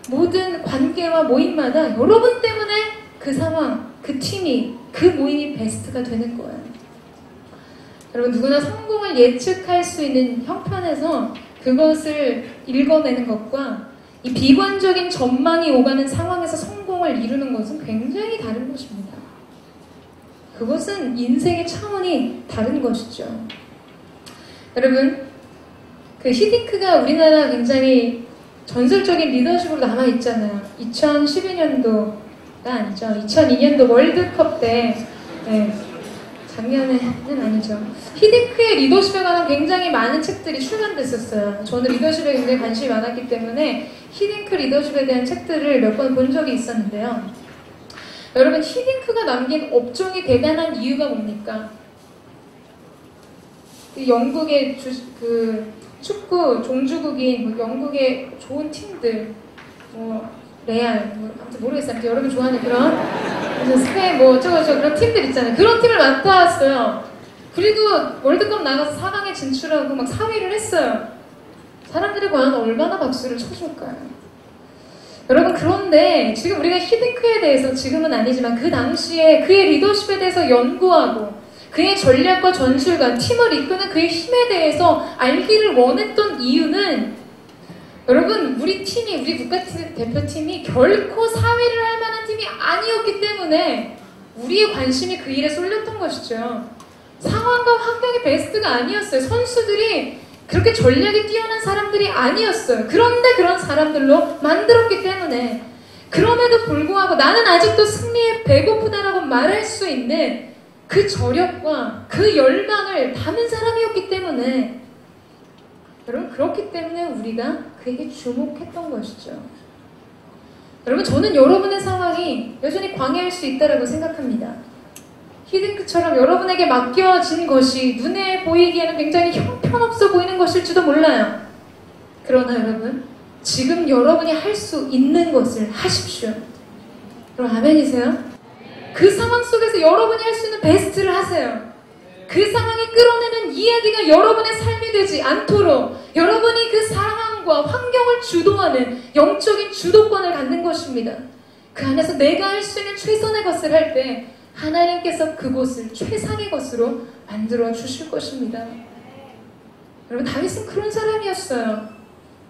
모든 관계와 모임마다 여러분 때문에 그 상황, 그 팀이, 그 모임이 베스트가 되는 거예요. 여러분 누구나 성공을 예측할 수 있는 형편에서 그것을 읽어내는 것과 이 비관적인 전망이 오가는 상황에서 성공을 이루는 것은 굉장히 다른 것입니다. 그것은 인생의 차원이 다른 것이죠. 여러분, 그 히딩크가 우리나라 굉장히 전설적인 리더십으로 남아있잖아요. 2012년도가 아니죠. 2002년도 월드컵 때, 작년에는 아니죠. 히딩크의 리더십에 관한 굉장히 많은 책들이 출간됐었어요. 저는 리더십에 굉장히 관심이 많았기 때문에 히딩크 리더십에 대한 책들을 몇 번 본 적이 있었는데요. 여러분, 히딩크가 남긴 업종이 대단한 이유가 뭡니까? 그 영국의 축구 종주국인 영국의 좋은 팀들, 레알, 아무튼 모르겠어요. 아무튼 여러분 좋아하는 그런 스페인 그런 팀들 있잖아요. 그런 팀을 맡아왔어요. 그리고 월드컵 나가서 4강에 진출하고 막 4위를 했어요. 사람들이 과연 얼마나 박수를 쳐줄까요? 여러분, 그런데 지금 우리가 히딩크에 대해서, 지금은 아니지만 그 당시에 그의 리더십에 대해서 연구하고 그의 전략과 전술과 팀을 이끄는 그의 힘에 대해서 알기를 원했던 이유는, 여러분, 우리 국가대표팀이 결코 4위를 할 만한 팀이 아니었기 때문에 우리의 관심이 그 일에 쏠렸던 것이죠. 상황과 환경이 베스트가 아니었어요. 선수들이 그렇게 전략이 뛰어난 사람들이 아니었어요. 그런데 그런 사람들로 만들었기 때문에 그럼에도 불구하고 나는 아직도 승리에 배고프다라고 말할 수 있는 그 저력과 그 열망을 담은 사람이었기 때문에 여러분 그렇기 때문에 우리가 그에게 주목했던 것이죠. 여러분 저는 여러분의 상황이 여전히 광야일 수 있다고 생각합니다. 히딩크처럼 여러분에게 맡겨진 것이 눈에 보이기에는 굉장히 형편없어 보이는 것일지도 몰라요. 그러나 여러분 지금 여러분이 할 수 있는 것을 하십시오. 여러분 아멘이세요? 그 상황 속에서 여러분이 할 수 있는 베스트를 하세요. 그 상황이 끌어내는 이야기가 여러분의 삶이 되지 않도록 여러분이 그 상황과 환경을 주도하는 영적인 주도권을 갖는 것입니다. 그 안에서 내가 할 수 있는 최선의 것을 할 때 하나님께서 그곳을 최상의 것으로 만들어 주실 것입니다. 여러분 다윗은 그런 사람이었어요.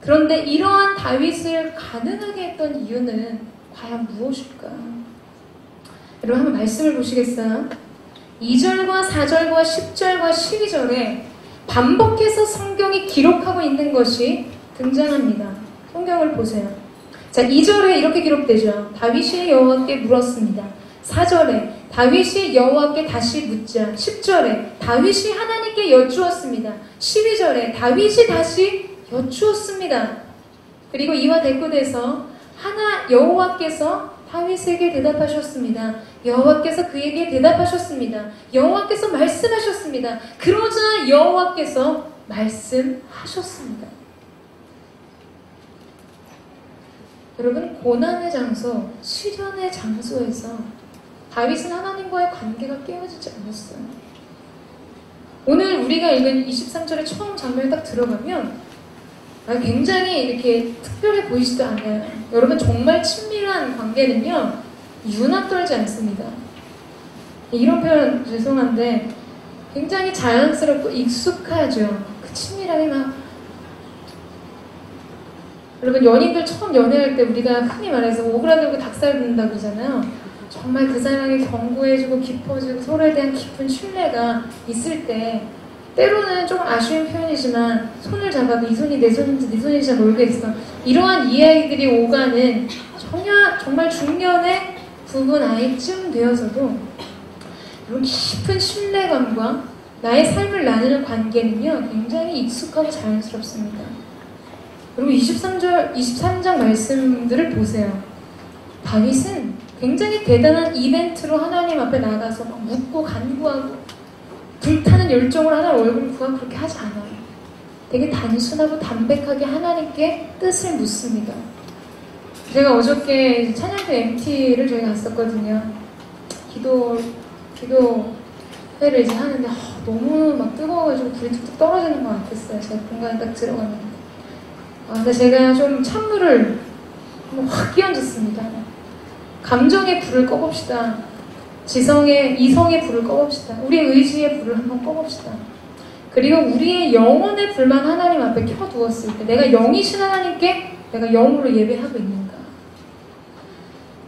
그런데 이러한 다윗을 가능하게 했던 이유는 과연 무엇일까? 여러분 한번 말씀을 보시겠어요? 2절과 4절과 10절과 12절에 반복해서 성경이 기록하고 있는 것이 등장합니다. 성경을 보세요. 자, 2절에 이렇게 기록되죠. 다윗이 여호와께 물었습니다. 4절에 다윗이 여호와께 다시 묻자. 10절에 다윗이 하나님께 여쭈었습니다. 12절에 다윗이 다시 여쭈었습니다. 그리고 이와 대꾸돼서 여호와께서 다윗에게 대답하셨습니다. 여호와께서 그에게 대답하셨습니다. 여호와께서 말씀하셨습니다. 그러자 여호와께서 말씀하셨습니다. 여러분 고난의 장소, 시련의 장소에서 다윗은 하나님과의 관계가 깨어지지 않았어요. 오늘 우리가 읽은 23절의 처음 장면에 딱 들어가면 굉장히 이렇게 특별해 보이지도 않아요. 여러분 정말 친밀한 관계는요 유나 떨지 않습니다. 이런 표현 죄송한데 굉장히 자연스럽고 익숙하죠. 그 친밀함이 막 여러분 연인들 처음 연애할 때 우리가 흔히 말해서 오그라들고 닭살 돋는다고 그러잖아요. 정말 그 사람이 견고해지고 깊어지고 서로에 대한 깊은 신뢰가 있을 때 때로는 좀 아쉬운 표현이지만 손을 잡아도 이 손이 내 손인지 네 손인지 잘 모르겠어. 이러한 이야기들이 오가는 정말 중년의 부부 나이쯤 되어서도 이런 깊은 신뢰감과 나의 삶을 나누는 관계는요 굉장히 익숙하고 자연스럽습니다. 그리고 23장 말씀들을 보세요. 다윗은 굉장히 대단한 이벤트로 하나님 앞에 나가서 막 묻고 간구하고 불타는 열정으로 하나님 얼굴을 구하고 그렇게 하지 않아요. 되게 단순하고 담백하게 하나님께 뜻을 묻습니다. 제가 어저께 찬양교 MT를 저희가 갔었거든요. 기도회를 이제 하는데 너무 막 뜨거워가지고 불이 툭툭 떨어지는 것 같았어요. 제가 공간에 딱 들어갔는데. 근데 제가 좀 찬물을 확 끼얹었습니다. 감정의 불을 꺼봅시다. 이성의 불을 꺼봅시다. 우리의 의지의 불을 한번 꺼봅시다. 그리고 우리의 영혼의 불만 하나님 앞에 켜두었을 때 내가 영이신 하나님께 내가 영으로 예배하고 있는가?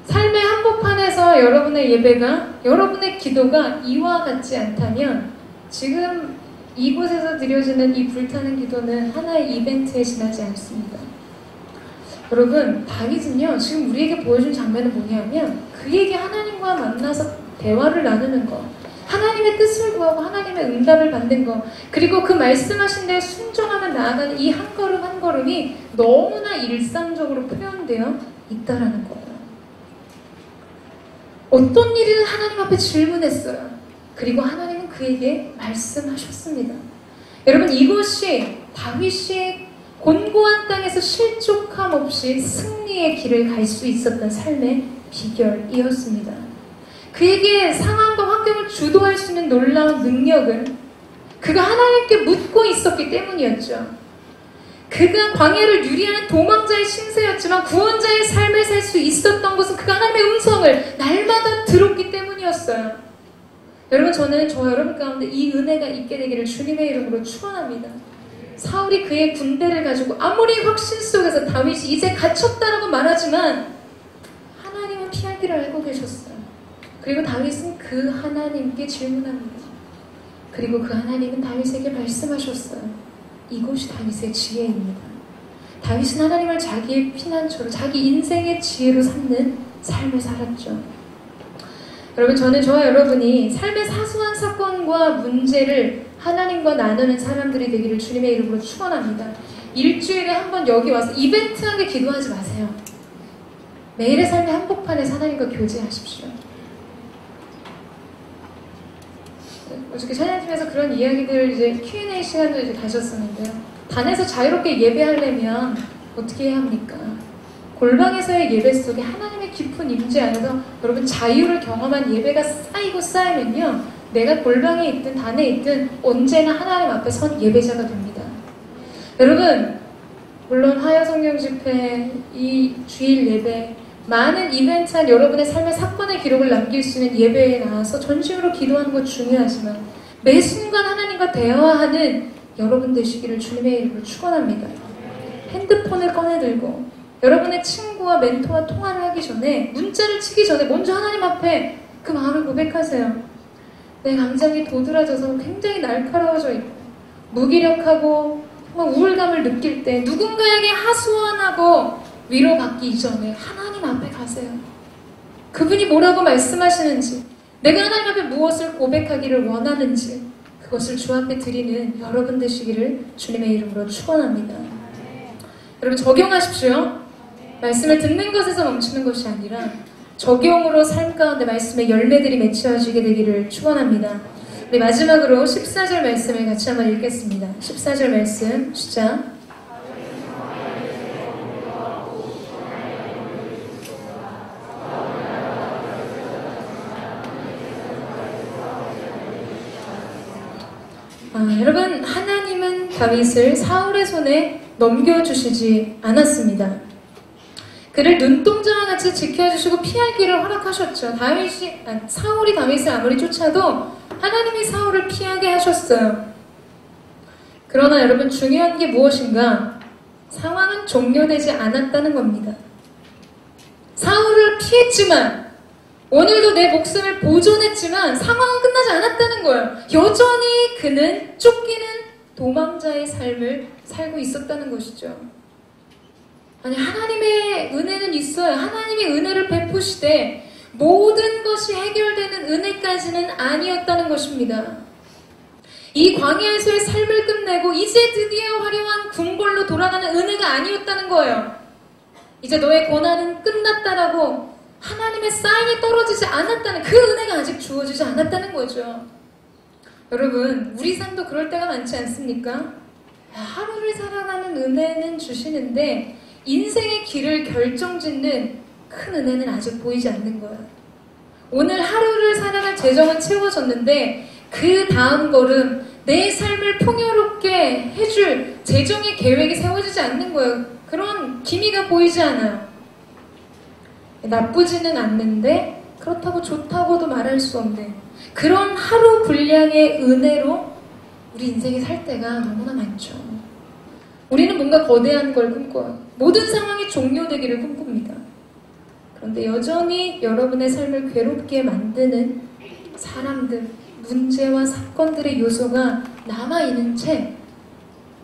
삶의 한복판에서 여러분의 예배가 여러분의 기도가 이와 같지 않다면 지금 이곳에서 드려지는 이 불타는 기도는 하나의 이벤트에 지나지 않습니다. 여러분 다윗은요 지금 우리에게 보여준 장면은 뭐냐면 그에게 하나님과 만나서 대화를 나누는 것, 하나님의 뜻을 구하고 하나님의 응답을 받는 것, 그리고 그 말씀하신 대로 순종하며 나아가는 이 한 걸음 한 걸음이 너무나 일상적으로 표현되어 있다라는 거예요. 어떤 일이든 하나님 앞에 질문했어요. 그리고 하나님은 그에게 말씀하셨습니다. 여러분 이것이 다윗이 곤고한 땅에서 실족함 없이 승리의 길을 갈 수 있었던 삶의 비결이었습니다. 그에게 상황과 환경을 주도할 수 있는 놀라운 능력은 그가 하나님께 묻고 있었기 때문이었죠. 그가 광야를 유리하는 도망자의 신세였지만 구원자의 삶을 살 수 있었던 것은 그가 하나님의 음성을 날마다 들었기 때문이었어요. 여러분 저는 여러분 가운데 이 은혜가 있게 되기를 주님의 이름으로 축원합니다. 사울이 그의 군대를 가지고 아무리 확신 속에서 다윗이 이제 갇혔다라고 말하지만 하나님은 피할 길을 알고 계셨어요. 그리고 다윗은 그 하나님께 질문합니다. 그리고 그 하나님은 다윗에게 말씀하셨어요. 이곳이 다윗의 지혜입니다. 다윗은 하나님을 자기의 피난처로, 자기 인생의 지혜로 삼는 삶을 살았죠. 여러분, 저는 저와 여러분이 삶의 사소한 사건과 문제를 하나님과 나누는 사람들이 되기를 주님의 이름으로 축원합니다. 일주일에 한 번 여기 와서 이벤트하게 기도하지 마세요. 매일의 삶의 한복판에서 하나님과 교제하십시오. 어저께 찬양팀에서 그런 이야기들 이제 Q&A 시간도 이제 가졌었는데요. 단에서 자유롭게 예배하려면 어떻게 해야 합니까? 골방에서의 예배 속에 하나님의 깊은 임재 안에서 여러분 자유를 경험한 예배가 쌓이면요, 내가 골방에 있든 단에 있든 언제나 하나님 앞에 선 예배자가 됩니다. 여러분, 물론 화요 성경 집회, 이 주일 예배, 많은 이벤트한 여러분의 삶의 사건의 기록을 남길 수 있는 예배에 나와서 전심으로 기도하는 것 중요하지만 매 순간 하나님과 대화하는 여러분 되시기를 주님의 이름으로 축원합니다. 핸드폰을 꺼내들고 여러분의 친구와 멘토와 통화를 하기 전에, 문자를 치기 전에 먼저 하나님 앞에 그 마음을 고백하세요. 내 감정이 도드라져서 굉장히 날카로워져 있고 무기력하고 정말 우울감을 느낄 때 누군가에게 하소연하고 위로받기 이전에 하나님 앞에 가세요. 그분이 뭐라고 말씀하시는지, 내가 하나님 앞에 무엇을 고백하기를 원하는지 그것을 주 앞에 드리는 여러분 되시기를 주님의 이름으로 축원합니다. 여러분, 적용하십시오. 말씀을 듣는 것에서 멈추는 것이 아니라 적용으로 삶 가운데 말씀의 열매들이 맺혀지게 되기를 축원합니다. 네, 마지막으로 14절 말씀을 같이 한번 읽겠습니다. 14절 말씀 시작. 여러분, 하나님은 다윗을 사울의 손에 넘겨주시지 않았습니다. 그를 눈동자와 같이 지켜주시고 피할 길을 허락하셨죠. 사울이 다윗을 아무리 쫓아도 하나님이 사울을 피하게 하셨어요. 그러나 여러분, 중요한 게 무엇인가? 상황은 종료되지 않았다는 겁니다. 사울을 피했지만, 오늘도 내 목숨을 보존했지만 상황은 끝나지 않았다는 거예요. 여전히 그는 쫓기는 도망자의 삶을 살고 있었다는 것이죠. 아니, 하나님의 은혜는 있어요. 하나님의 은혜를 베푸시되 모든 것이 해결되는 은혜까지는 아니었다는 것입니다. 이 광야에서의 삶을 끝내고 이제 드디어 화려한 궁궐로 돌아가는 은혜가 아니었다는 거예요. 이제 너의 고난은 끝났다라고 하나님의 사인이 떨어지지 않았다는, 그 은혜가 아직 주어지지 않았다는 거죠. 여러분, 우리 삶도 그럴 때가 많지 않습니까? 하루를 살아가는 은혜는 주시는데 인생의 길을 결정짓는 큰 은혜는 아직 보이지 않는 거예요. 오늘 하루를 살아갈 재정은 채워졌는데 그 다음 걸음, 내 삶을 풍요롭게 해줄 재정의 계획이 세워지지 않는 거예요. 그런 기미가 보이지 않아요. 나쁘지는 않는데 그렇다고 좋다고도 말할 수 없는 그런 하루 분량의 은혜로 우리 인생이 살 때가 너무나 많죠. 우리는 뭔가 거대한 걸 꿈꿔요. 모든 상황이 종료되기를 꿈꿉니다. 그런데 여전히 여러분의 삶을 괴롭게 만드는 사람들, 문제와 사건들의 요소가 남아있는 채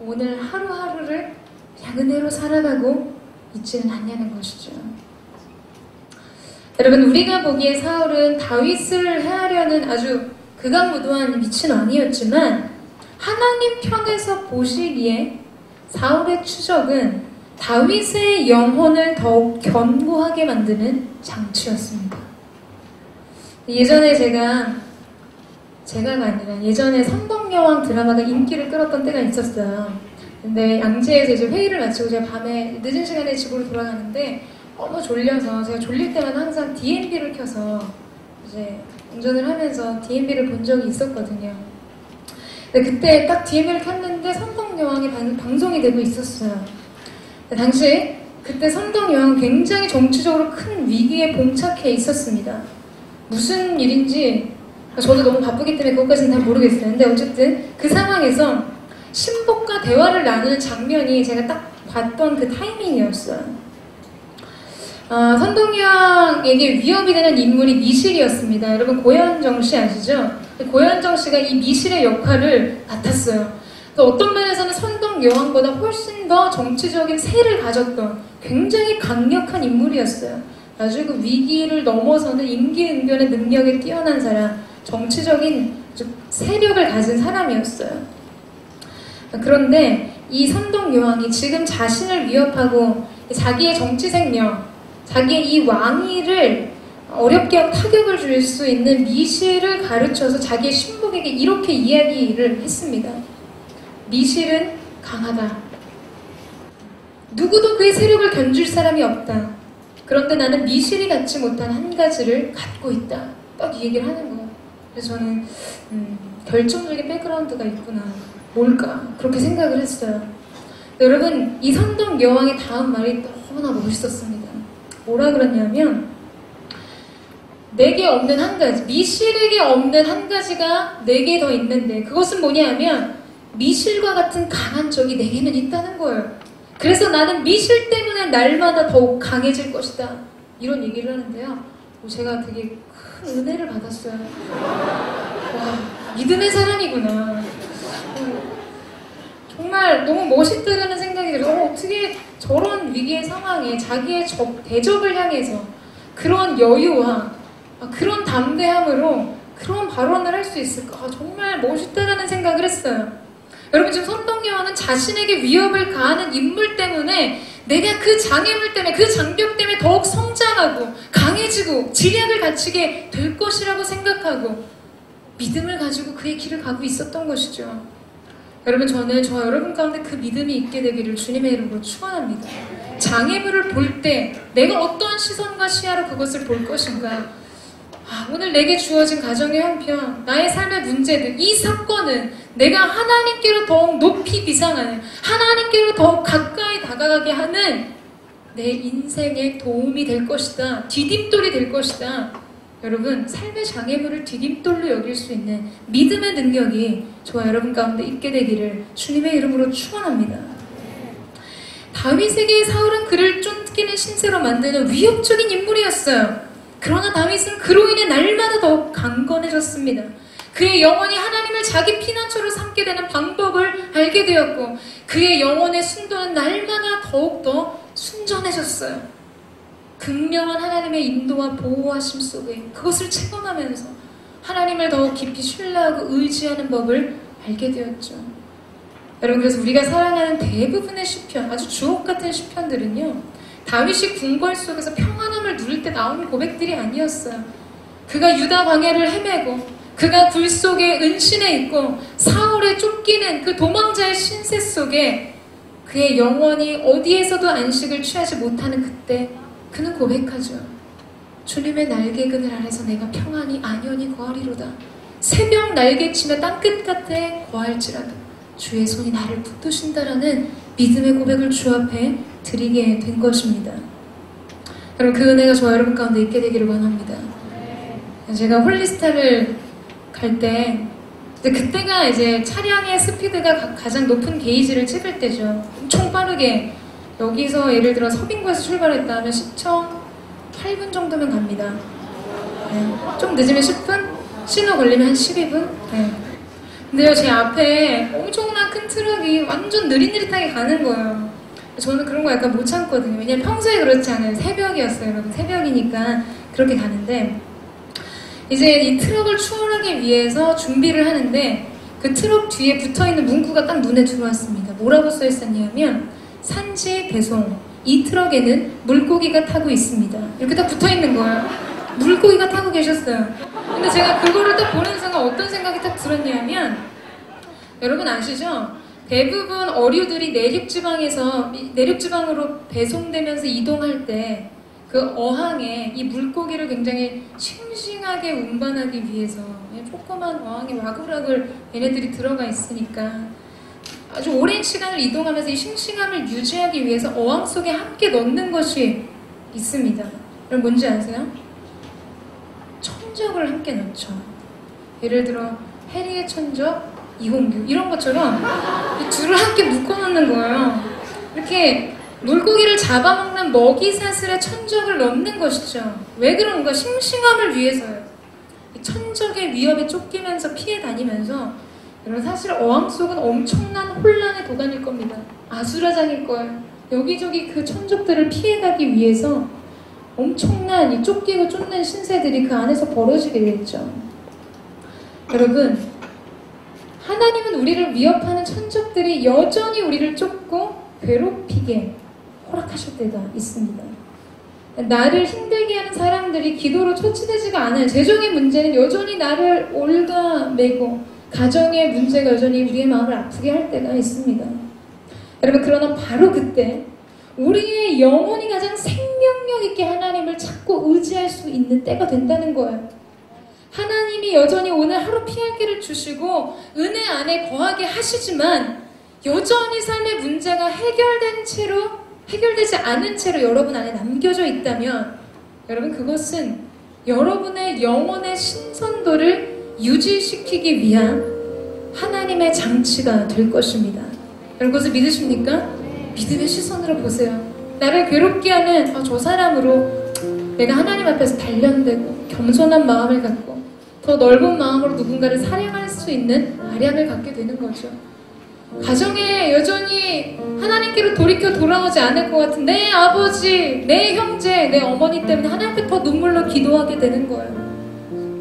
오늘 하루하루를 그냥 은혜로 살아가고 있지는 않냐는 것이죠. 여러분, 우리가 보기에 사울은 다윗을 해하려는 아주 극악무도한 미친 왕이었지만 하나님 편에서 보시기에 사울의 추적은 다윗의 영혼을 더욱 견고하게 만드는 장치였습니다. 예전에 제가 아니라 예전에 선덕여왕 드라마가 인기를 끌었던 때가 있었어요. 근데 양재에서 이제 회의를 마치고 제가 밤에 늦은 시간에 집으로 돌아가는데 너무 졸려서 제가 졸릴 때마다 항상 DMB를 켜서 이제 운전을 하면서 DMB를 본 적이 있었거든요. 근데 그때 딱 DMB를 켰는데 선덕여왕이 방송이 되고 있었어요. 당시 그때 선덕여왕은 굉장히 정치적으로 큰 위기에 봉착해 있었습니다. 무슨 일인지 저도 너무 바쁘기 때문에 그것까지는 잘 모르겠어요. 근데 어쨌든 그 상황에서 신복과 대화를 나누는 장면이 제가 딱 봤던 그 타이밍이었어요. 선동여왕에게 위협이 되는 인물이 미실이었습니다. 여러분, 고현정 씨 아시죠? 고현정 씨가 이 미실의 역할을 맡았어요. 어떤 면에서는 선동 선덕 여왕보다 훨씬 더 정치적인 세를 가졌던 굉장히 강력한 인물이었어요. 아주 그 위기를 넘어서는 임기응변의 능력에 뛰어난 사람, 정치적인 세력을 가진 사람이었어요. 그런데 이 선덕 여왕이 지금 자신을 위협하고 자기의 정치 생명, 자기의 이 왕위를 어렵게 타격을 줄 수 있는 미실을 가르쳐서 자기의 신복에게 이렇게 이야기를 했습니다. 미실은 강하다. 누구도 그의 세력을 견줄 사람이 없다. 그런데 나는 미실이 갖지 못한 한 가지를 갖고 있다. 딱 이 얘기를 하는 거예요. 그래서 저는 결정적인 백그라운드가 있구나. 뭘까? 그렇게 생각을 했어요. 여러분, 이 선덕 여왕의 다음 말이 너무나 멋있었습니다. 뭐라 그랬냐면, 내게 없는 한 가지, 미실에게 없는 한 가지가 내게 더 있는데, 그것은 뭐냐면 미실과 같은 강한 적이 내게는 있다는 거예요. 그래서 나는 미실 때문에 날마다 더욱 강해질 것이다. 이런 얘기를 하는데요. 제가 되게 큰 은혜를 받았어요. 와, 믿음의 사람이구나. 정말 너무 멋있다는 생각이 들어요. 어떻게 저런 위기의 상황에 자기의 대적을 향해서 그런 여유와 그런 담대함으로 그런 발언을 할 수 있을까? 정말 멋있다는 생각을 했어요. 여러분, 지금 선덕 여왕은 자신에게 위협을 가하는 인물 때문에 내가 그 장애물 때문에, 그 장벽 때문에 더욱 성장하고 강해지고 지략을 갖추게 될 것이라고 생각하고 믿음을 가지고 그의 길을 가고 있었던 것이죠. 여러분, 저는 저와 여러분 가운데 그 믿음이 있게 되기를 주님의 이름으로 축원합니다. 장애물을 볼 때 내가 어떠한 시선과 시야로 그것을 볼 것인가? 오늘 내게 주어진 가정의 형편, 나의 삶의 문제들, 이 사건은 내가 하나님께로 더욱 높이 비상하는, 하나님께로 더욱 가까이 다가가게 하는 내 인생에 도움이 될 것이다. 디딤돌이 될 것이다. 여러분, 삶의 장애물을 디딤돌로 여길 수 있는 믿음의 능력이 저와 여러분 가운데 있게 되기를 주님의 이름으로 축원합니다. 다윗에게 사울은 그를 쫓기는 신세로 만드는 위협적인 인물이었어요. 그러나 다윗은 그로 인해 날마다 더욱 강건해졌습니다. 그의 영혼이 하나님을 자기 피난처로 삼게 되는 방법을 알게 되었고, 그의 영혼의 순도는 날마다 더욱더 순전해졌어요. 극명한 하나님의 인도와 보호하심 속에 그것을 체험하면서 하나님을 더욱 깊이 신뢰하고 의지하는 법을 알게 되었죠. 여러분, 그래서 우리가 사랑하는 대부분의 시편, 아주 주옥같은 시편들은요, 다윗이 궁궐 속에서 평안함을 누릴 때 나온 고백들이 아니었어요. 그가 유다 광야를 헤매고, 그가 굴 속에 은신해 있고, 사울에 쫓기는 그 도망자의 신세 속에 그의 영혼이 어디에서도 안식을 취하지 못하는 그때 그는 고백하죠. 주님의 날개그늘 아래서 내가 평안히 안연히 거하리로다. 새벽 날개치며 땅끝 곁에 거할지라도 주의 손이 나를 붙드신다라는 믿음의 고백을 주 앞에 드리게 된 것입니다. 여러분, 그 은혜가 저와 여러분 가운데 있게 되기를 원합니다. 제가 홀리스타를 갈 때, 그때가 이제 차량의 스피드가 가장 높은 게이지를 찍을 때죠. 엄청 빠르게, 여기서 예를 들어 서빙구에서 출발했다 하면 10초 8분 정도면 갑니다. 네. 좀 늦으면 10분? 신호 걸리면 한 12분? 네. 근데요, 제 앞에 엄청난 큰 트럭이 완전 느릿느릿하게 가는 거예요. 저는 그런 거 약간 못 참거든요. 왜냐면 평소에 그렇지 않아요. 새벽이었어요, 여러분. 새벽이니까 그렇게 가는데, 이제 이 트럭을 추월하기 위해서 준비를 하는데, 그 트럭 뒤에 붙어있는 문구가 딱 눈에 들어왔습니다. 뭐라고 써있었냐면, 산지 배송, 이 트럭에는 물고기가 타고 있습니다. 이렇게 딱 붙어있는 거예요. 물고기가 타고 계셨어요. 근데 제가 그거를 딱 보는 순간 어떤 생각이 딱 들었냐면, 여러분 아시죠? 대부분 어류들이 내륙지방으로 배송되면서 이동할 때 그 어항에 이 물고기를 굉장히 싱싱하게 운반하기 위해서, 조그만 어항에 와글와글 얘네들이 들어가 있으니까 아주 오랜 시간을 이동하면서 이 싱싱함을 유지하기 위해서 어항 속에 함께 넣는 것이 있습니다. 여러분 뭔지 아세요? 천적을 함께 넣죠. 예를 들어 해리의 천적, 이홍규 이런 것처럼 이 둘을 함께 묶어놓는 거예요. 이렇게 물고기를 잡아먹는 먹이사슬에 천적을 넣는 것이죠. 왜 그런가? 싱싱함을 위해서요. 천적의 위협에 쫓기면서 피해 다니면서 여러분 사실 어항 속은 엄청난 혼란의 도가니일 겁니다. 아수라장일 거예요. 여기저기 그 천적들을 피해가기 위해서 엄청난 이 쫓기고 쫓는 신세들이 그 안에서 벌어지게 됐죠. 여러분, 하나님은 우리를 위협하는 천적들이 여전히 우리를 쫓고 괴롭히게 허락하실 때가 있습니다. 나를 힘들게 하는 사람들이 기도로 처치되지가 않아요. 재정의 문제는 여전히 나를 올가매고 가정의 문제가 여전히 우리의 마음을 아프게 할 때가 있습니다. 여러분, 그러나 바로 그때 우리의 영혼이 가장 생명력 있게 하나님을 찾고 의지할 수 있는 때가 된다는 거예요. 하나님이 여전히 오늘 하루 피할 길을 주시고 은혜 안에 거하게 하시지만 여전히 삶의 문제가 해결되지 않은 채로 여러분 안에 남겨져 있다면 여러분, 그것은 여러분의 영혼의 신선도를 유지시키기 위한 하나님의 장치가 될 것입니다. 여러분, 그것을 믿으십니까? 믿음의 시선으로 보세요. 나를 괴롭게 하는 저 사람으로 내가 하나님 앞에서 단련되고 겸손한 마음을 갖고 더 넓은 마음으로 누군가를 사랑할 수 있는 아량을 갖게 되는 거죠. 가정에 여전히 하나님께로 돌이켜 돌아오지 않을 것 같은 내 아버지, 내 형제, 내 어머니 때문에 하나님께 더 눈물로 기도하게 되는 거예요.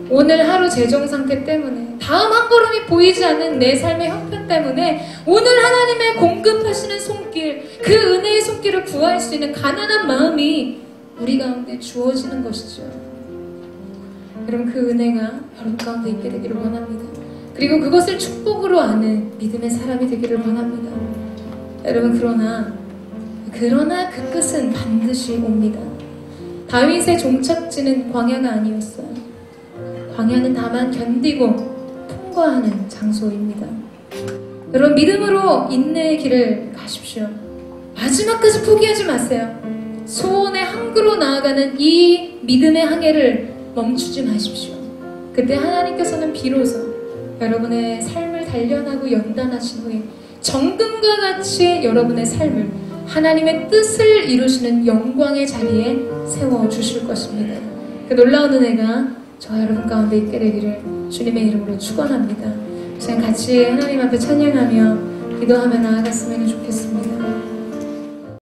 오늘 하루 재정 상태 때문에, 다음 한 걸음이 보이지 않는 내 삶의 형편 때문에 오늘 하나님의 공급하시는 손길, 그 은혜의 손길을 구할 수 있는 가난한 마음이 우리 가운데 주어지는 것이죠. 여러분, 그 은혜가 여러분 가운데 있게 되기를 원합니다. 그리고 그것을 축복으로 아는 믿음의 사람이 되기를 원합니다. 여러분, 그러나 그 끝은 반드시 옵니다. 다윗의 종착지는 광야가 아니었어요. 광야는 다만 견디고 통과하는 장소입니다. 여러분, 믿음으로 인내의 길을 가십시오. 마지막까지 포기하지 마세요. 소원의 항구로 나아가는 이 믿음의 항해를 멈추지 마십시오. 그때 하나님께서는 비로소 여러분의 삶을 단련하고 연단하신 후에 정금과 같이 여러분의 삶을 하나님의 뜻을 이루시는 영광의 자리에 세워주실 것입니다. 그 놀라운 은혜가 저와 여러분 가운데 있게 되기를 주님의 이름으로 축원합니다. 저희 같이 하나님 앞에 찬양하며 기도하며 나아갔으면 좋겠습니다.